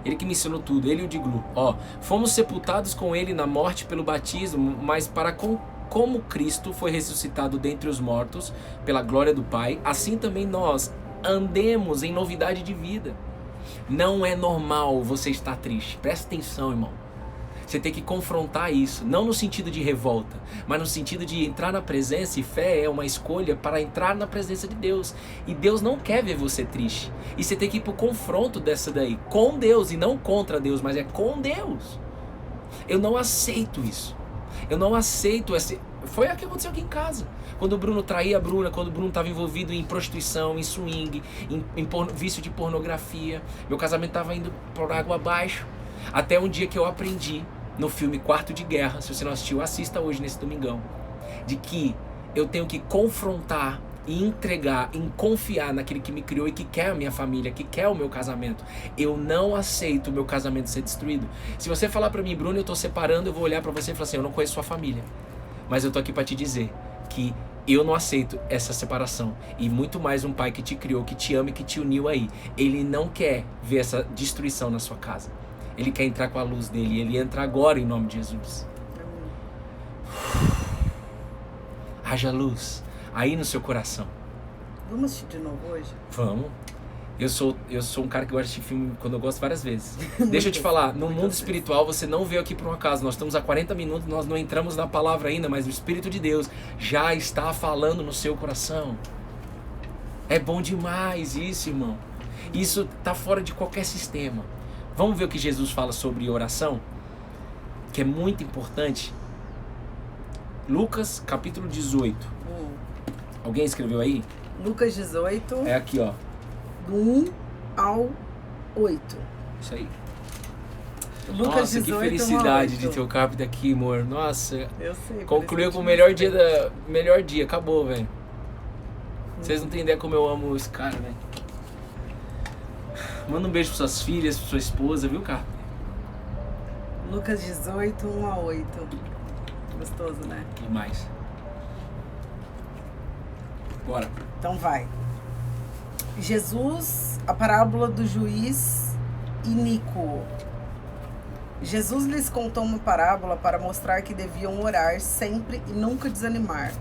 ele que me ensinou tudo, ele e o Diglu. Ó, fomos sepultados com ele na morte pelo batismo, mas para como Cristo foi ressuscitado dentre os mortos pela glória do Pai, assim também nós andemos em novidade de vida. Não é normal você estar triste. Presta atenção, irmão. Você tem que confrontar isso, não no sentido de revolta, mas no sentido de entrar na presença, e fé é uma escolha para entrar na presença de Deus. E Deus não quer ver você triste. E você tem que ir pro confronto dessa daí, com Deus, e não contra Deus, mas é com Deus. Eu não aceito isso. Eu não aceito esse... Foi o que aconteceu aqui em casa. Quando o Bruno traía a Bruna, quando o Bruno estava envolvido em prostituição, em swing, em vício de pornografia. Meu casamento estava indo por água abaixo. Até um dia que eu aprendi, no filme Quarto de Guerra, se você não assistiu, assista hoje nesse domingão, de que eu tenho que confrontar e entregar, em confiar naquele que me criou e que quer a minha família, que quer o meu casamento. Eu não aceito o meu casamento ser destruído. Se você falar pra mim, Bruno, eu tô separando, eu vou olhar pra você e falar assim, eu não conheço sua família, mas eu tô aqui pra te dizer que eu não aceito essa separação. E muito mais um pai que te criou, que te ama e que te uniu aí. Ele não quer ver essa destruição na sua casa. Ele quer entrar com a luz dele, e ele entra agora em nome de Jesus. Haja luz aí no seu coração. Vamos assistir de novo hoje? Vamos. Eu sou um cara que gosta de assistir filme quando eu gosto várias vezes. Deixa eu te falar, no mundo espiritual você não veio aqui por um acaso. Nós estamos há 40 minutos, nós não entramos na palavra ainda, mas o Espírito de Deus já está falando no seu coração. É bom demais isso, irmão. Isso está fora de qualquer sistema. Vamos ver o que Jesus fala sobre oração, que é muito importante. Lucas, capítulo 18. Alguém escreveu aí? Lucas 18. É aqui, ó. Do 1 ao 8. Isso aí. Lucas Nossa, 18, que felicidade de ter o Capita aqui, amor. Nossa. Eu sei. Concluiu com o melhor dia. Acabou, velho. Vocês não têm ideia como eu amo esse cara, velho. Manda um beijo para suas filhas, para sua esposa, viu, cara? Lucas 18, 1 a 8. Gostoso, né? Demais. Bora. Então vai. Jesus, a parábola do juiz iníquo. Jesus lhes contou uma parábola para mostrar que deviam orar sempre e nunca desanimar.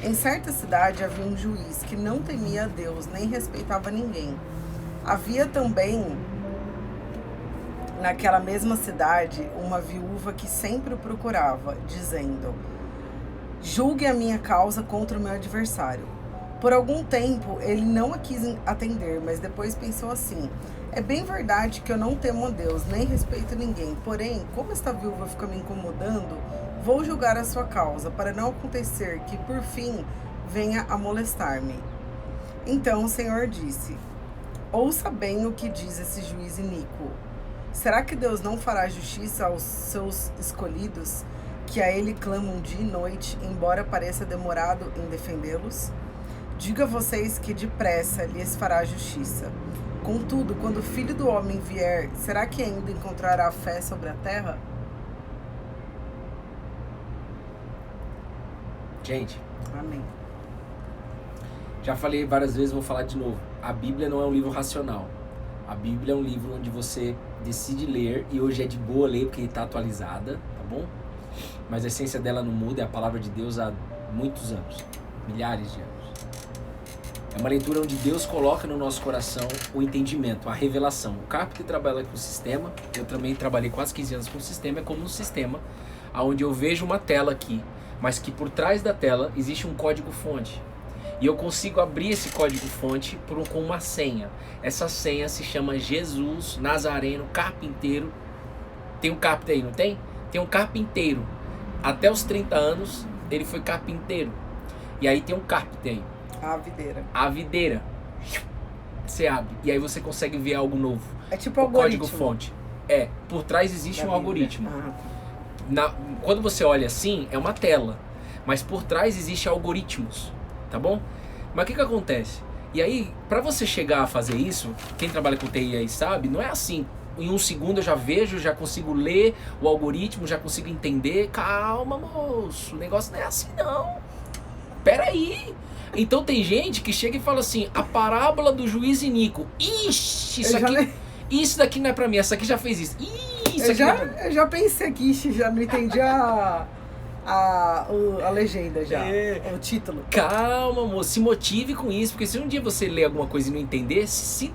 Em certa cidade havia um juiz que não temia a Deus nem respeitava ninguém. Havia também, naquela mesma cidade, uma viúva que sempre o procurava, dizendo: julgue a minha causa contra o meu adversário. Por algum tempo, ele não a quis atender, mas depois pensou assim: é bem verdade que eu não temo a Deus, nem respeito ninguém. Porém, como esta viúva fica me incomodando, vou julgar a sua causa, para não acontecer que, por fim, venha a molestar-me. Então o Senhor disse: ouça bem o que diz esse juiz iníquo. Será que Deus não fará justiça aos seus escolhidos, que a ele clamam dia e noite, embora pareça demorado em defendê-los? Digo a vocês que depressa lhes fará justiça. Contudo, quando o Filho do Homem vier, será que ainda encontrará fé sobre a terra? Gente. Amém. Já falei várias vezes, vou falar de novo. A Bíblia não é um livro racional. A Bíblia é um livro onde você decide ler, e hoje é de boa ler porque está atualizada, tá bom? Mas a essência dela não muda, é a palavra de Deus há muitos anos, milhares de anos. É uma leitura onde Deus coloca no nosso coração o entendimento, a revelação. O Carpenter trabalha com o sistema, eu também trabalhei quase 15 anos com o sistema, é como um sistema onde eu vejo uma tela aqui, mas que por trás da tela existe um código-fonte. E eu consigo abrir esse código-fonte com uma senha. Essa senha se chama Jesus Nazareno Carpinteiro. Tem um carpinteiro aí, não tem? Tem um carpinteiro. Até os 30 anos, ele foi carpinteiro. E aí tem um carpinteiro aí. A videira. A videira. Você abre. E aí você consegue ver algo novo. É tipo o algoritmo. Código-fonte. Por trás existe um algoritmo. Ah. Quando você olha assim, é uma tela. Mas por trás existe algoritmos. Tá bom? Mas o que acontece? E aí, pra você chegar a fazer isso, quem trabalha com TI aí sabe, não é assim, em um segundo eu já vejo, já consigo ler o algoritmo, já consigo entender. Calma, moço, o negócio não é assim não. Peraí. Então tem gente que chega e fala assim, a parábola do juiz iníquo. Ixi, isso daqui não é pra mim, essa aqui já fez isso. Ih, isso aqui eu já pensei aqui, já não entendi a legenda já, o título. Calma, moço, se motive com isso, porque se um dia você ler alguma coisa e não entender, se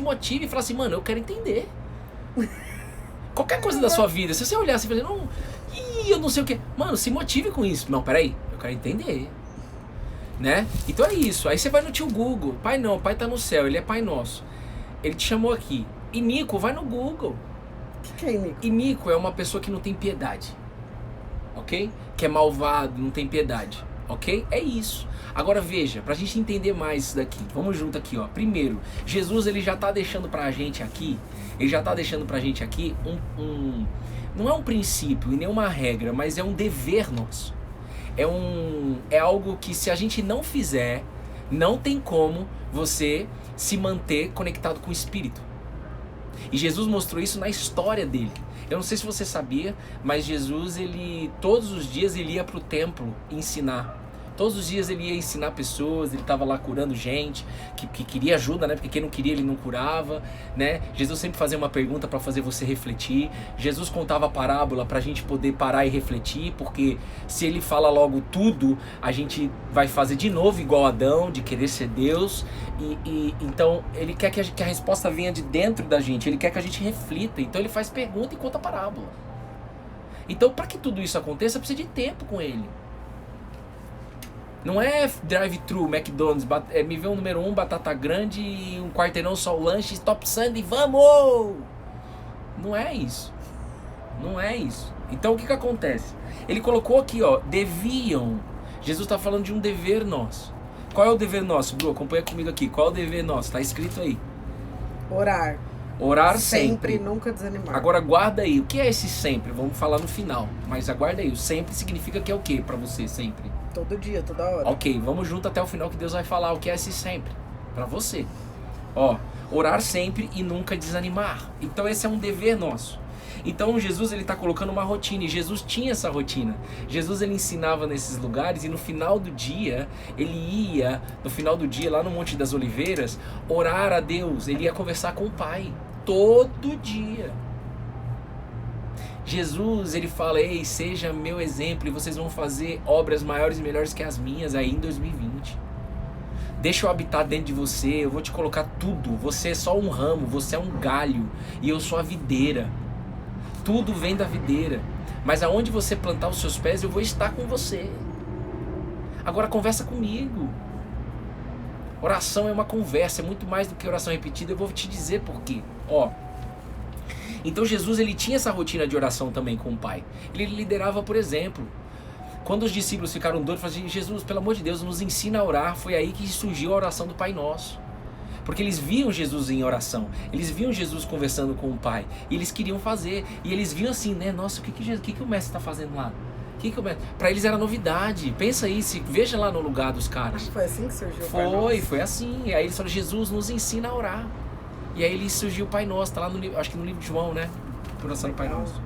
motive e fala assim, mano, eu quero entender. Qualquer coisa da sua vida, se você olhar assim e falar, não, eu não sei o que. Mano, se motive com isso. Não, peraí, eu quero entender. Né? Então é isso. Aí você vai no tio Google. Pai não, pai tá no céu, ele é pai nosso. Ele te chamou aqui. Iníquo, vai no Google. O que é iníquo? Iníquo é uma pessoa que não tem piedade. Ok? Que é malvado, não tem piedade. Ok? É isso. Agora veja, pra gente entender mais isso daqui. Vamos junto aqui, ó. Primeiro, Jesus, ele já tá deixando pra gente aqui. Ele já tá deixando pra gente aqui não é um princípio e nem uma regra, mas é um dever nosso. É algo que se a gente não fizer, não tem como você se manter conectado com o Espírito. E Jesus mostrou isso na história dele. Eu não sei se você sabia, mas Jesus, todos os dias ele ia para o templo ensinar. Todos os dias ele ia ensinar pessoas, ele estava lá curando gente que queria ajuda, né? Porque quem não queria ele não curava, né? Jesus sempre fazia uma pergunta para fazer você refletir. Jesus contava parábola para a gente poder parar e refletir, porque se ele fala logo tudo, a gente vai fazer de novo igual Adão, de querer ser Deus. Então ele quer que a resposta venha de dentro da gente, ele quer que a gente reflita. Então ele faz pergunta e conta parábola. Então para que tudo isso aconteça, precisa de tempo com ele. Não é drive-thru, McDonald's, me vê um número 1, batata grande, um quarteirão só o lanche, top sandy, vamos! Não é isso. Não é isso. Então o que acontece? Ele colocou aqui, ó, deviam. Jesus está falando de um dever nosso. Qual é o dever nosso, Bru? Acompanha comigo aqui. Qual é o dever nosso? Tá escrito aí. Orar. Orar sempre. Nunca desanimar. Agora guarda aí. O que é esse sempre? Vamos falar no final. Mas aguarda aí. O sempre significa que é o que pra você sempre? Todo dia, toda hora. Ok, vamos junto até o final que Deus vai falar o que é esse sempre. Pra você. Ó, orar sempre e nunca desanimar. Então esse é um dever nosso. Então Jesus ele está colocando uma rotina e Jesus tinha essa rotina. Jesus ele ensinava nesses lugares e no final do dia ele ia, no final do dia lá no Monte das Oliveiras, orar a Deus. Ele ia conversar com o Pai todo dia. Jesus ele fala, ei, seja meu exemplo e vocês vão fazer obras maiores e melhores que as minhas aí em 2020. Deixa eu habitar dentro de você, eu vou te colocar tudo. Você é só um ramo, você é um galho e eu sou a videira. Tudo vem da videira, mas aonde você plantar os seus pés, eu vou estar com você. Agora conversa comigo. Oração é uma conversa, é muito mais do que oração repetida. Eu vou te dizer por quê. Ó, então Jesus ele tinha essa rotina de oração também com o Pai. Ele liderava, por exemplo, quando os discípulos ficaram doidos, falaram assim, Jesus, pelo amor de Deus, nos ensina a orar. Foi aí que surgiu a oração do Pai Nosso. Porque eles viam Jesus em oração, eles viam Jesus conversando com o Pai, e eles queriam fazer, e eles viam assim, né, nossa, o que o mestre está fazendo lá? Para eles era novidade, pensa aí, veja lá no lugar dos caras. Foi assim que surgiu o Pai Nosso? Foi assim, e aí eles falaram, Jesus nos ensina a orar, e aí ele surgiu o Pai Nosso, tá lá no livro, acho que no livro de João, né, oração do Pai Nosso.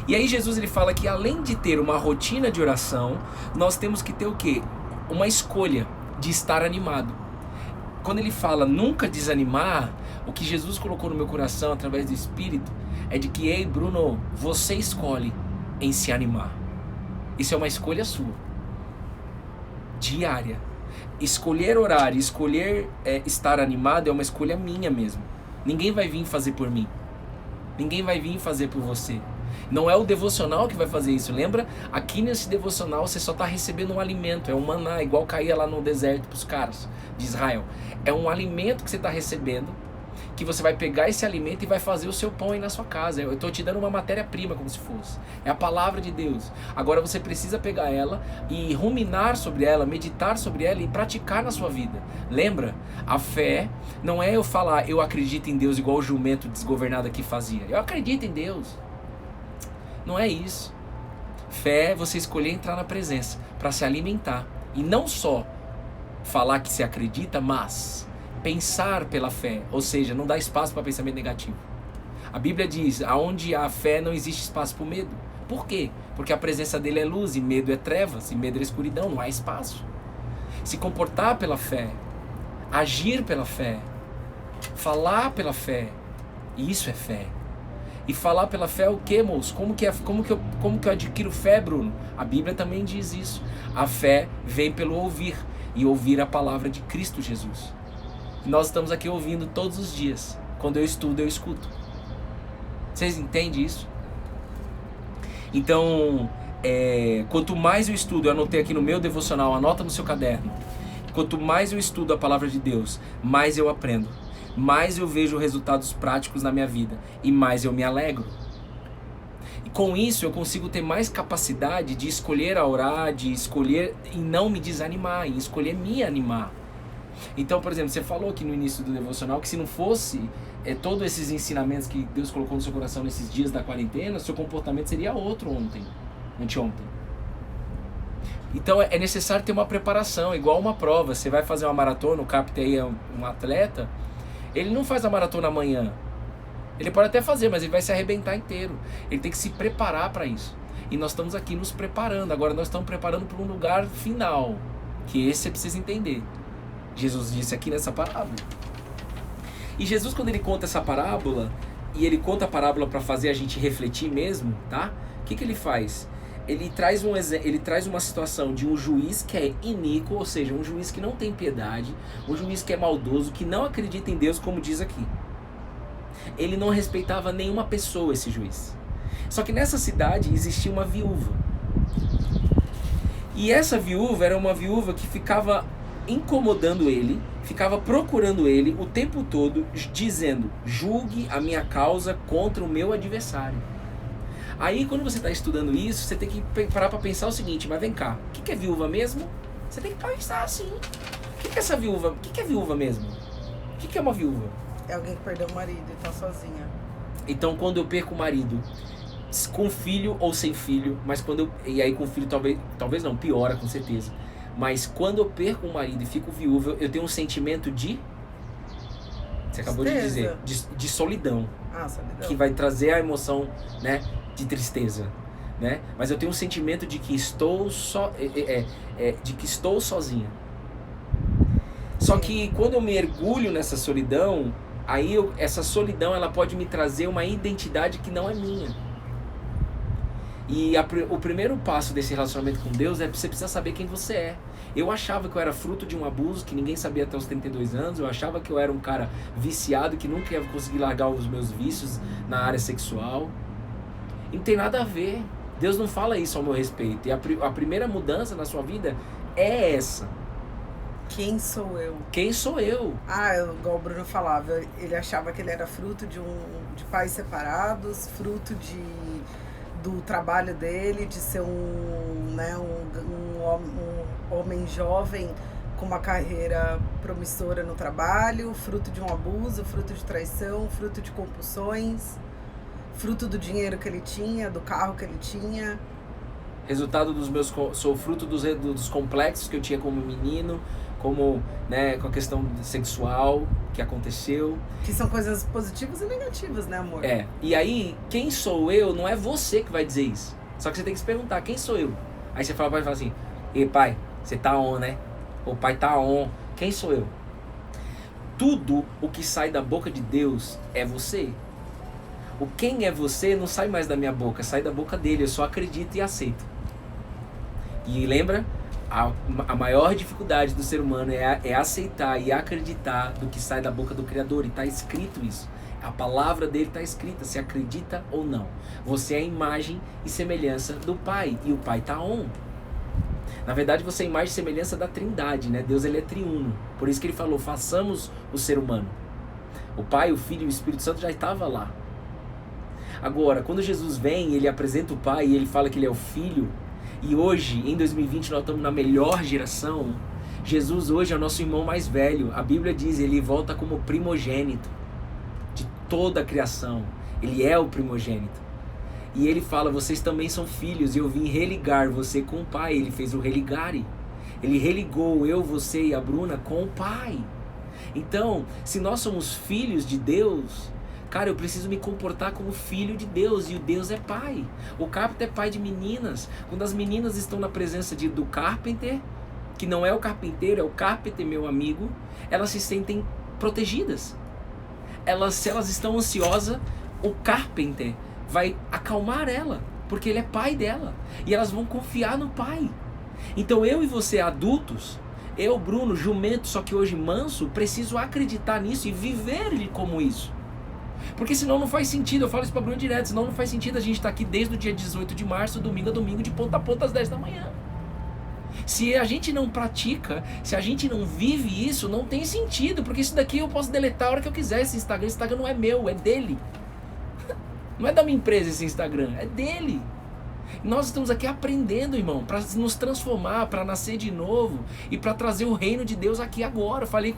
E aí Jesus ele fala que além de ter uma rotina de oração, nós temos que ter o quê? Uma escolha de estar animado. Quando ele fala nunca desanimar, o que Jesus colocou no meu coração através do Espírito é de que, ei Bruno, você escolhe em se animar. Isso é uma escolha sua, diária. Escolher orar, escolher estar animado é uma escolha minha mesmo. Ninguém vai vir fazer por mim. Ninguém vai vir fazer por você. Não é o devocional que vai fazer isso, lembra? Aqui nesse devocional você só está recebendo um alimento, é um maná, igual caía lá no deserto para os caras de Israel. É um alimento que você está recebendo, que você vai pegar esse alimento e vai fazer o seu pão aí na sua casa. Eu estou te dando uma matéria-prima como se fosse. É a palavra de Deus. Agora você precisa pegar ela e ruminar sobre ela, meditar sobre ela e praticar na sua vida. Lembra? A fé não é eu falar, eu acredito em Deus igual o jumento desgovernado aqui fazia. Eu acredito em Deus. Não é isso. Fé é você escolher entrar na presença para se alimentar. E não só falar que se acredita, mas pensar pela fé. Ou seja, não dá espaço para pensamento negativo. A Bíblia diz, aonde há fé não existe espaço para o medo. Por quê? Porque a presença dele é luz e medo é trevas, e medo é escuridão, não há espaço. Se comportar pela fé, agir pela fé, falar pela fé, isso é fé. E falar pela fé é o que, moço? Como que eu adquiro fé, Bruno? A Bíblia também diz isso. A fé vem pelo ouvir, e ouvir a palavra de Cristo Jesus. Nós estamos aqui ouvindo todos os dias. Quando eu estudo, eu escuto. Vocês entendem isso? Então, quanto mais eu estudo, eu anotei aqui no meu devocional, anota no seu caderno. Quanto mais eu estudo a palavra de Deus, mais eu aprendo, mais eu vejo resultados práticos na minha vida e mais eu me alegro. E com isso eu consigo ter mais capacidade de escolher a orar, de escolher e não me desanimar, e escolher me animar. Então, por exemplo, você falou aqui no início do devocional que se não fosse todos esses ensinamentos que Deus colocou no seu coração nesses dias da quarentena, seu comportamento seria outro anteontem. Então é necessário ter uma preparação, igual uma prova. Você vai fazer uma maratona, o Capta aí é um atleta, ele não faz a maratona amanhã. Ele pode até fazer, mas ele vai se arrebentar inteiro. Ele tem que se preparar para isso. E nós estamos aqui nos preparando. Agora nós estamos preparando para um lugar final, que esse você precisa entender. Jesus disse aqui nessa parábola. E Jesus, quando ele conta essa parábola, e ele conta a parábola para fazer a gente refletir mesmo, tá? O que ele faz? Ele traz uma situação de um juiz que é iníquo, ou seja, um juiz que não tem piedade, um juiz que é maldoso, que não acredita em Deus, como diz aqui. Ele não respeitava nenhuma pessoa, esse juiz. Só que nessa cidade existia uma viúva. E essa viúva era uma viúva que ficava incomodando ele, ficava procurando ele o tempo todo, dizendo: julgue a minha causa contra o meu adversário. Aí quando você está estudando isso, você tem que parar para pensar o seguinte: mas vem cá, o que é viúva mesmo? Você tem que pensar assim: o que é essa viúva? O que é viúva mesmo? O que é uma viúva? É alguém que perdeu o marido e tá sozinha. Então quando eu perco o marido, com filho ou sem filho, mas e aí com filho talvez não, piora com certeza. Mas quando eu perco o marido e fico viúva, eu tenho um sentimento de... Você acabou de dizer, de solidão. Solidão. Que vai trazer a emoção, né, de tristeza, né? Mas eu tenho um sentimento de que estou sozinha. Só que quando eu mergulho nessa solidão, aí essa solidão ela pode me trazer uma identidade que não é minha. E o primeiro passo desse relacionamento com Deus é você precisa saber quem você é. Eu achava que eu era fruto de um abuso que ninguém sabia até os 32 anos. Eu achava que eu era um cara viciado que nunca ia conseguir largar os meus vícios na área sexual. E não tem nada a ver. Deus não fala isso ao meu respeito. E a primeira mudança na sua vida é essa. Quem sou eu? Quem sou eu? Igual o Bruno falava, ele achava que ele era fruto de pais separados, fruto do trabalho dele, de ser um homem jovem com uma carreira promissora no trabalho, fruto de um abuso, fruto de traição, fruto de compulsões, fruto do dinheiro que ele tinha, do carro que ele tinha. Resultado sou fruto dos complexos que eu tinha como menino, como, né, com a questão sexual que aconteceu. Que são coisas positivas e negativas, né, amor? E aí, quem sou eu, não é você que vai dizer isso. Só que você tem que se perguntar, quem sou eu? Aí você fala assim: ei, pai, você tá on, né? O pai tá on. Quem sou eu? Tudo o que sai da boca de Deus é você. O quem é você não sai mais da minha boca, sai da boca dele. Eu só acredito e aceito. E lembra? A maior dificuldade do ser humano é aceitar e acreditar do que sai da boca do Criador. E está escrito isso. A palavra dele está escrita, se acredita ou não. Você é a imagem e semelhança do Pai. E o Pai está on. Na verdade, você é a imagem e semelhança da Trindade, né? Deus, ele é triuno. Por isso que ele falou: façamos o ser humano. O Pai, o Filho e o Espírito Santo já estavam lá. Agora, quando Jesus vem, ele apresenta o Pai e ele fala que ele é o Filho. E hoje, em 2020, nós estamos na melhor geração. Jesus hoje é o nosso irmão mais velho. A Bíblia diz, ele volta como primogênito de toda a criação. Ele é o primogênito. E ele fala: vocês também são filhos, e eu vim religar você com o Pai. Ele fez o religare. Ele religou eu, você e a Bruna com o Pai. Então, se nós somos filhos de Deus, cara, eu preciso me comportar como filho de Deus, e o Deus é pai. O Capta é pai de meninas. Quando as meninas estão na presença do Carpenter, que não é o carpinteiro, é o Carpenter, meu amigo, elas se sentem protegidas. Se elas estão ansiosas, o Carpenter vai acalmar ela, porque ele é pai dela, e elas vão confiar no pai. Então eu e você, adultos, eu, Bruno, jumento, só que hoje manso, preciso acreditar nisso e viver como isso. Porque senão não faz sentido, eu falo isso pra Bruno direto, senão não faz sentido a gente estar aqui desde o dia 18 de março, domingo a domingo, de ponta a ponta às 10 da manhã. Se a gente não pratica, se a gente não vive isso, não tem sentido, porque isso daqui eu posso deletar a hora que eu quiser, esse Instagram não é meu, é dele. Não é da minha empresa esse Instagram, é dele. Nós estamos aqui aprendendo, irmão, para nos transformar, para nascer de novo e para trazer o reino de Deus aqui agora. Falei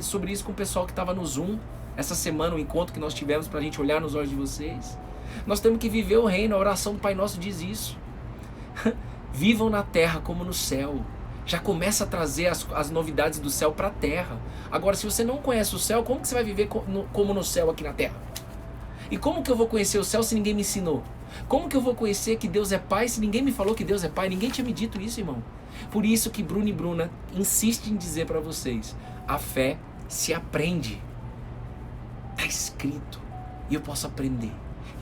sobre isso com o pessoal que estava no Zoom essa semana, o encontro que nós tivemos para a gente olhar nos olhos de vocês. Nós temos que viver o reino, a oração do Pai Nosso diz isso. Vivam na terra como no céu. Já começa a trazer as novidades do céu para a terra. Agora, se você não conhece o céu, como que você vai viver como no céu aqui na terra? E como que eu vou conhecer o céu se ninguém me ensinou? Como que eu vou conhecer que Deus é Pai se ninguém me falou que Deus é Pai? Ninguém tinha me dito isso, irmão. Por isso que Bruno e Bruna insistem em dizer para vocês, a fé se aprende. Está escrito. E eu posso aprender.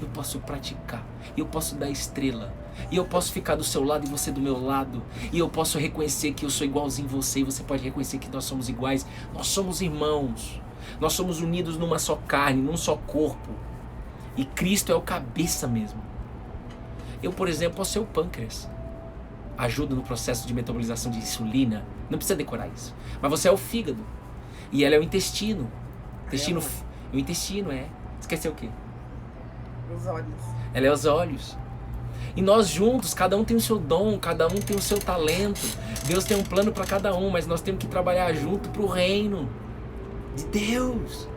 Eu posso praticar. Eu posso dar estrela. E eu posso ficar do seu lado e você do meu lado. E eu posso reconhecer que eu sou igualzinho você. E você pode reconhecer que nós somos iguais. Nós somos irmãos. Nós somos unidos numa só carne, num só corpo. E Cristo é o cabeça mesmo. Eu, por exemplo, posso ser o pâncreas. Ajuda no processo de metabolização de insulina. Não precisa decorar isso. Mas você é o fígado. E ela é o intestino. O intestino é. Esqueceu o quê? Os olhos. Ela é os olhos. E nós juntos, cada um tem o seu dom, cada um tem o seu talento. Deus tem um plano para cada um, mas nós temos que trabalhar junto para o reino de Deus.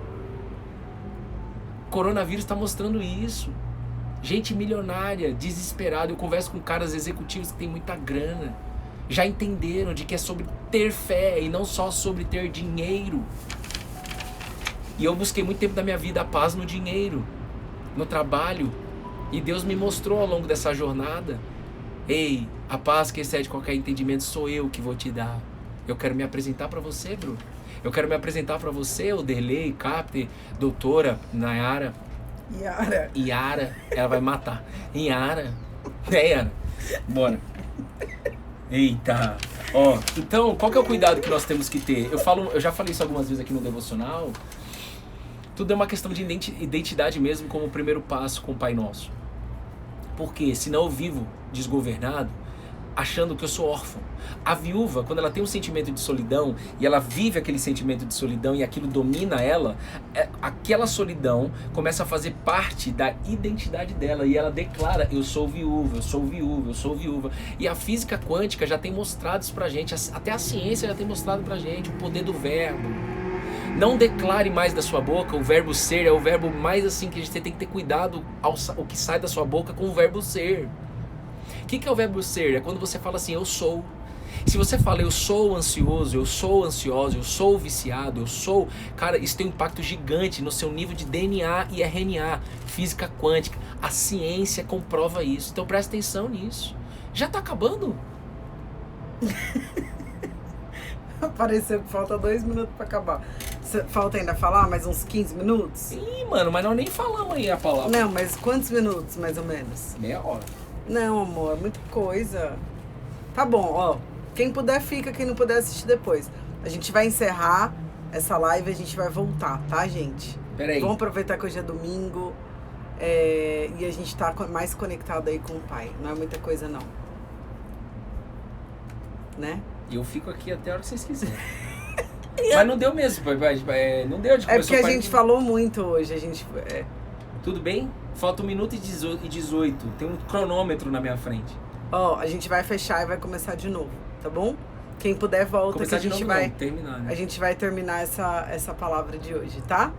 O coronavírus está mostrando isso. Gente milionária, desesperada. Eu converso com caras executivos que têm muita grana. Já entenderam de que é sobre ter fé e não só sobre ter dinheiro. E eu busquei muito tempo da minha vida a paz no dinheiro, no trabalho. E Deus me mostrou ao longo dessa jornada. Ei, a paz que excede qualquer entendimento sou eu que vou te dar. Eu quero me apresentar para você, Bruno. Eu quero me apresentar para você, Oderley, Capter, doutora Nayara. Yara, ela vai matar. Yara. Yara. Bora. Eita. Ó, então, qual que é o cuidado que nós temos que ter? Eu já falei isso algumas vezes aqui no devocional. Tudo é uma questão de identidade mesmo, como o primeiro passo com o Pai Nosso. Porque senão eu vivo desgovernado, achando que eu sou órfão. A viúva, quando ela tem um sentimento de solidão, e ela vive aquele sentimento de solidão, e aquilo domina ela, aquela solidão começa a fazer parte da identidade dela, e ela declara, eu sou viúva, eu sou viúva, eu sou viúva. E a física quântica já tem mostrado isso pra gente, até a ciência já tem mostrado pra gente, o poder do verbo. Não declare mais da sua boca, o verbo ser é o verbo mais assim que você tem que ter cuidado o que sai da sua boca com o verbo ser. O que é o verbo ser? É quando você fala assim, eu sou. Se você fala, eu sou ansioso, eu sou ansiosa, eu sou viciado, eu sou... Cara, isso tem um impacto gigante no seu nível de DNA e RNA, física quântica. A ciência comprova isso. Então presta atenção nisso. Já tá acabando? Pareceu que falta 2 minutos pra acabar. Falta ainda falar mais uns 15 minutos? Ih, mano, mas nós nem falamos aí a palavra. Não, mas quantos minutos, mais ou menos? Meia hora. Não, amor, é muita coisa. Tá bom, ó. Quem puder fica, quem não puder assistir depois. A gente vai encerrar essa live, a gente vai voltar, tá, gente? Peraí. Vamos aproveitar que hoje é domingo. E a gente tá mais conectado aí com o Pai. Não é muita coisa, não. Né? E eu fico aqui até a hora que vocês quiserem. Mas não deu mesmo, não deu de começar. É porque a gente falou muito hoje, Tudo bem? Falta 1 minuto e 18. Tem um cronômetro na minha frente. Ó, a gente vai fechar e vai começar de novo, tá bom? Quem puder volta, Começar que a gente de novo, vai... não, terminar, né? A gente vai terminar essa palavra de hoje, tá?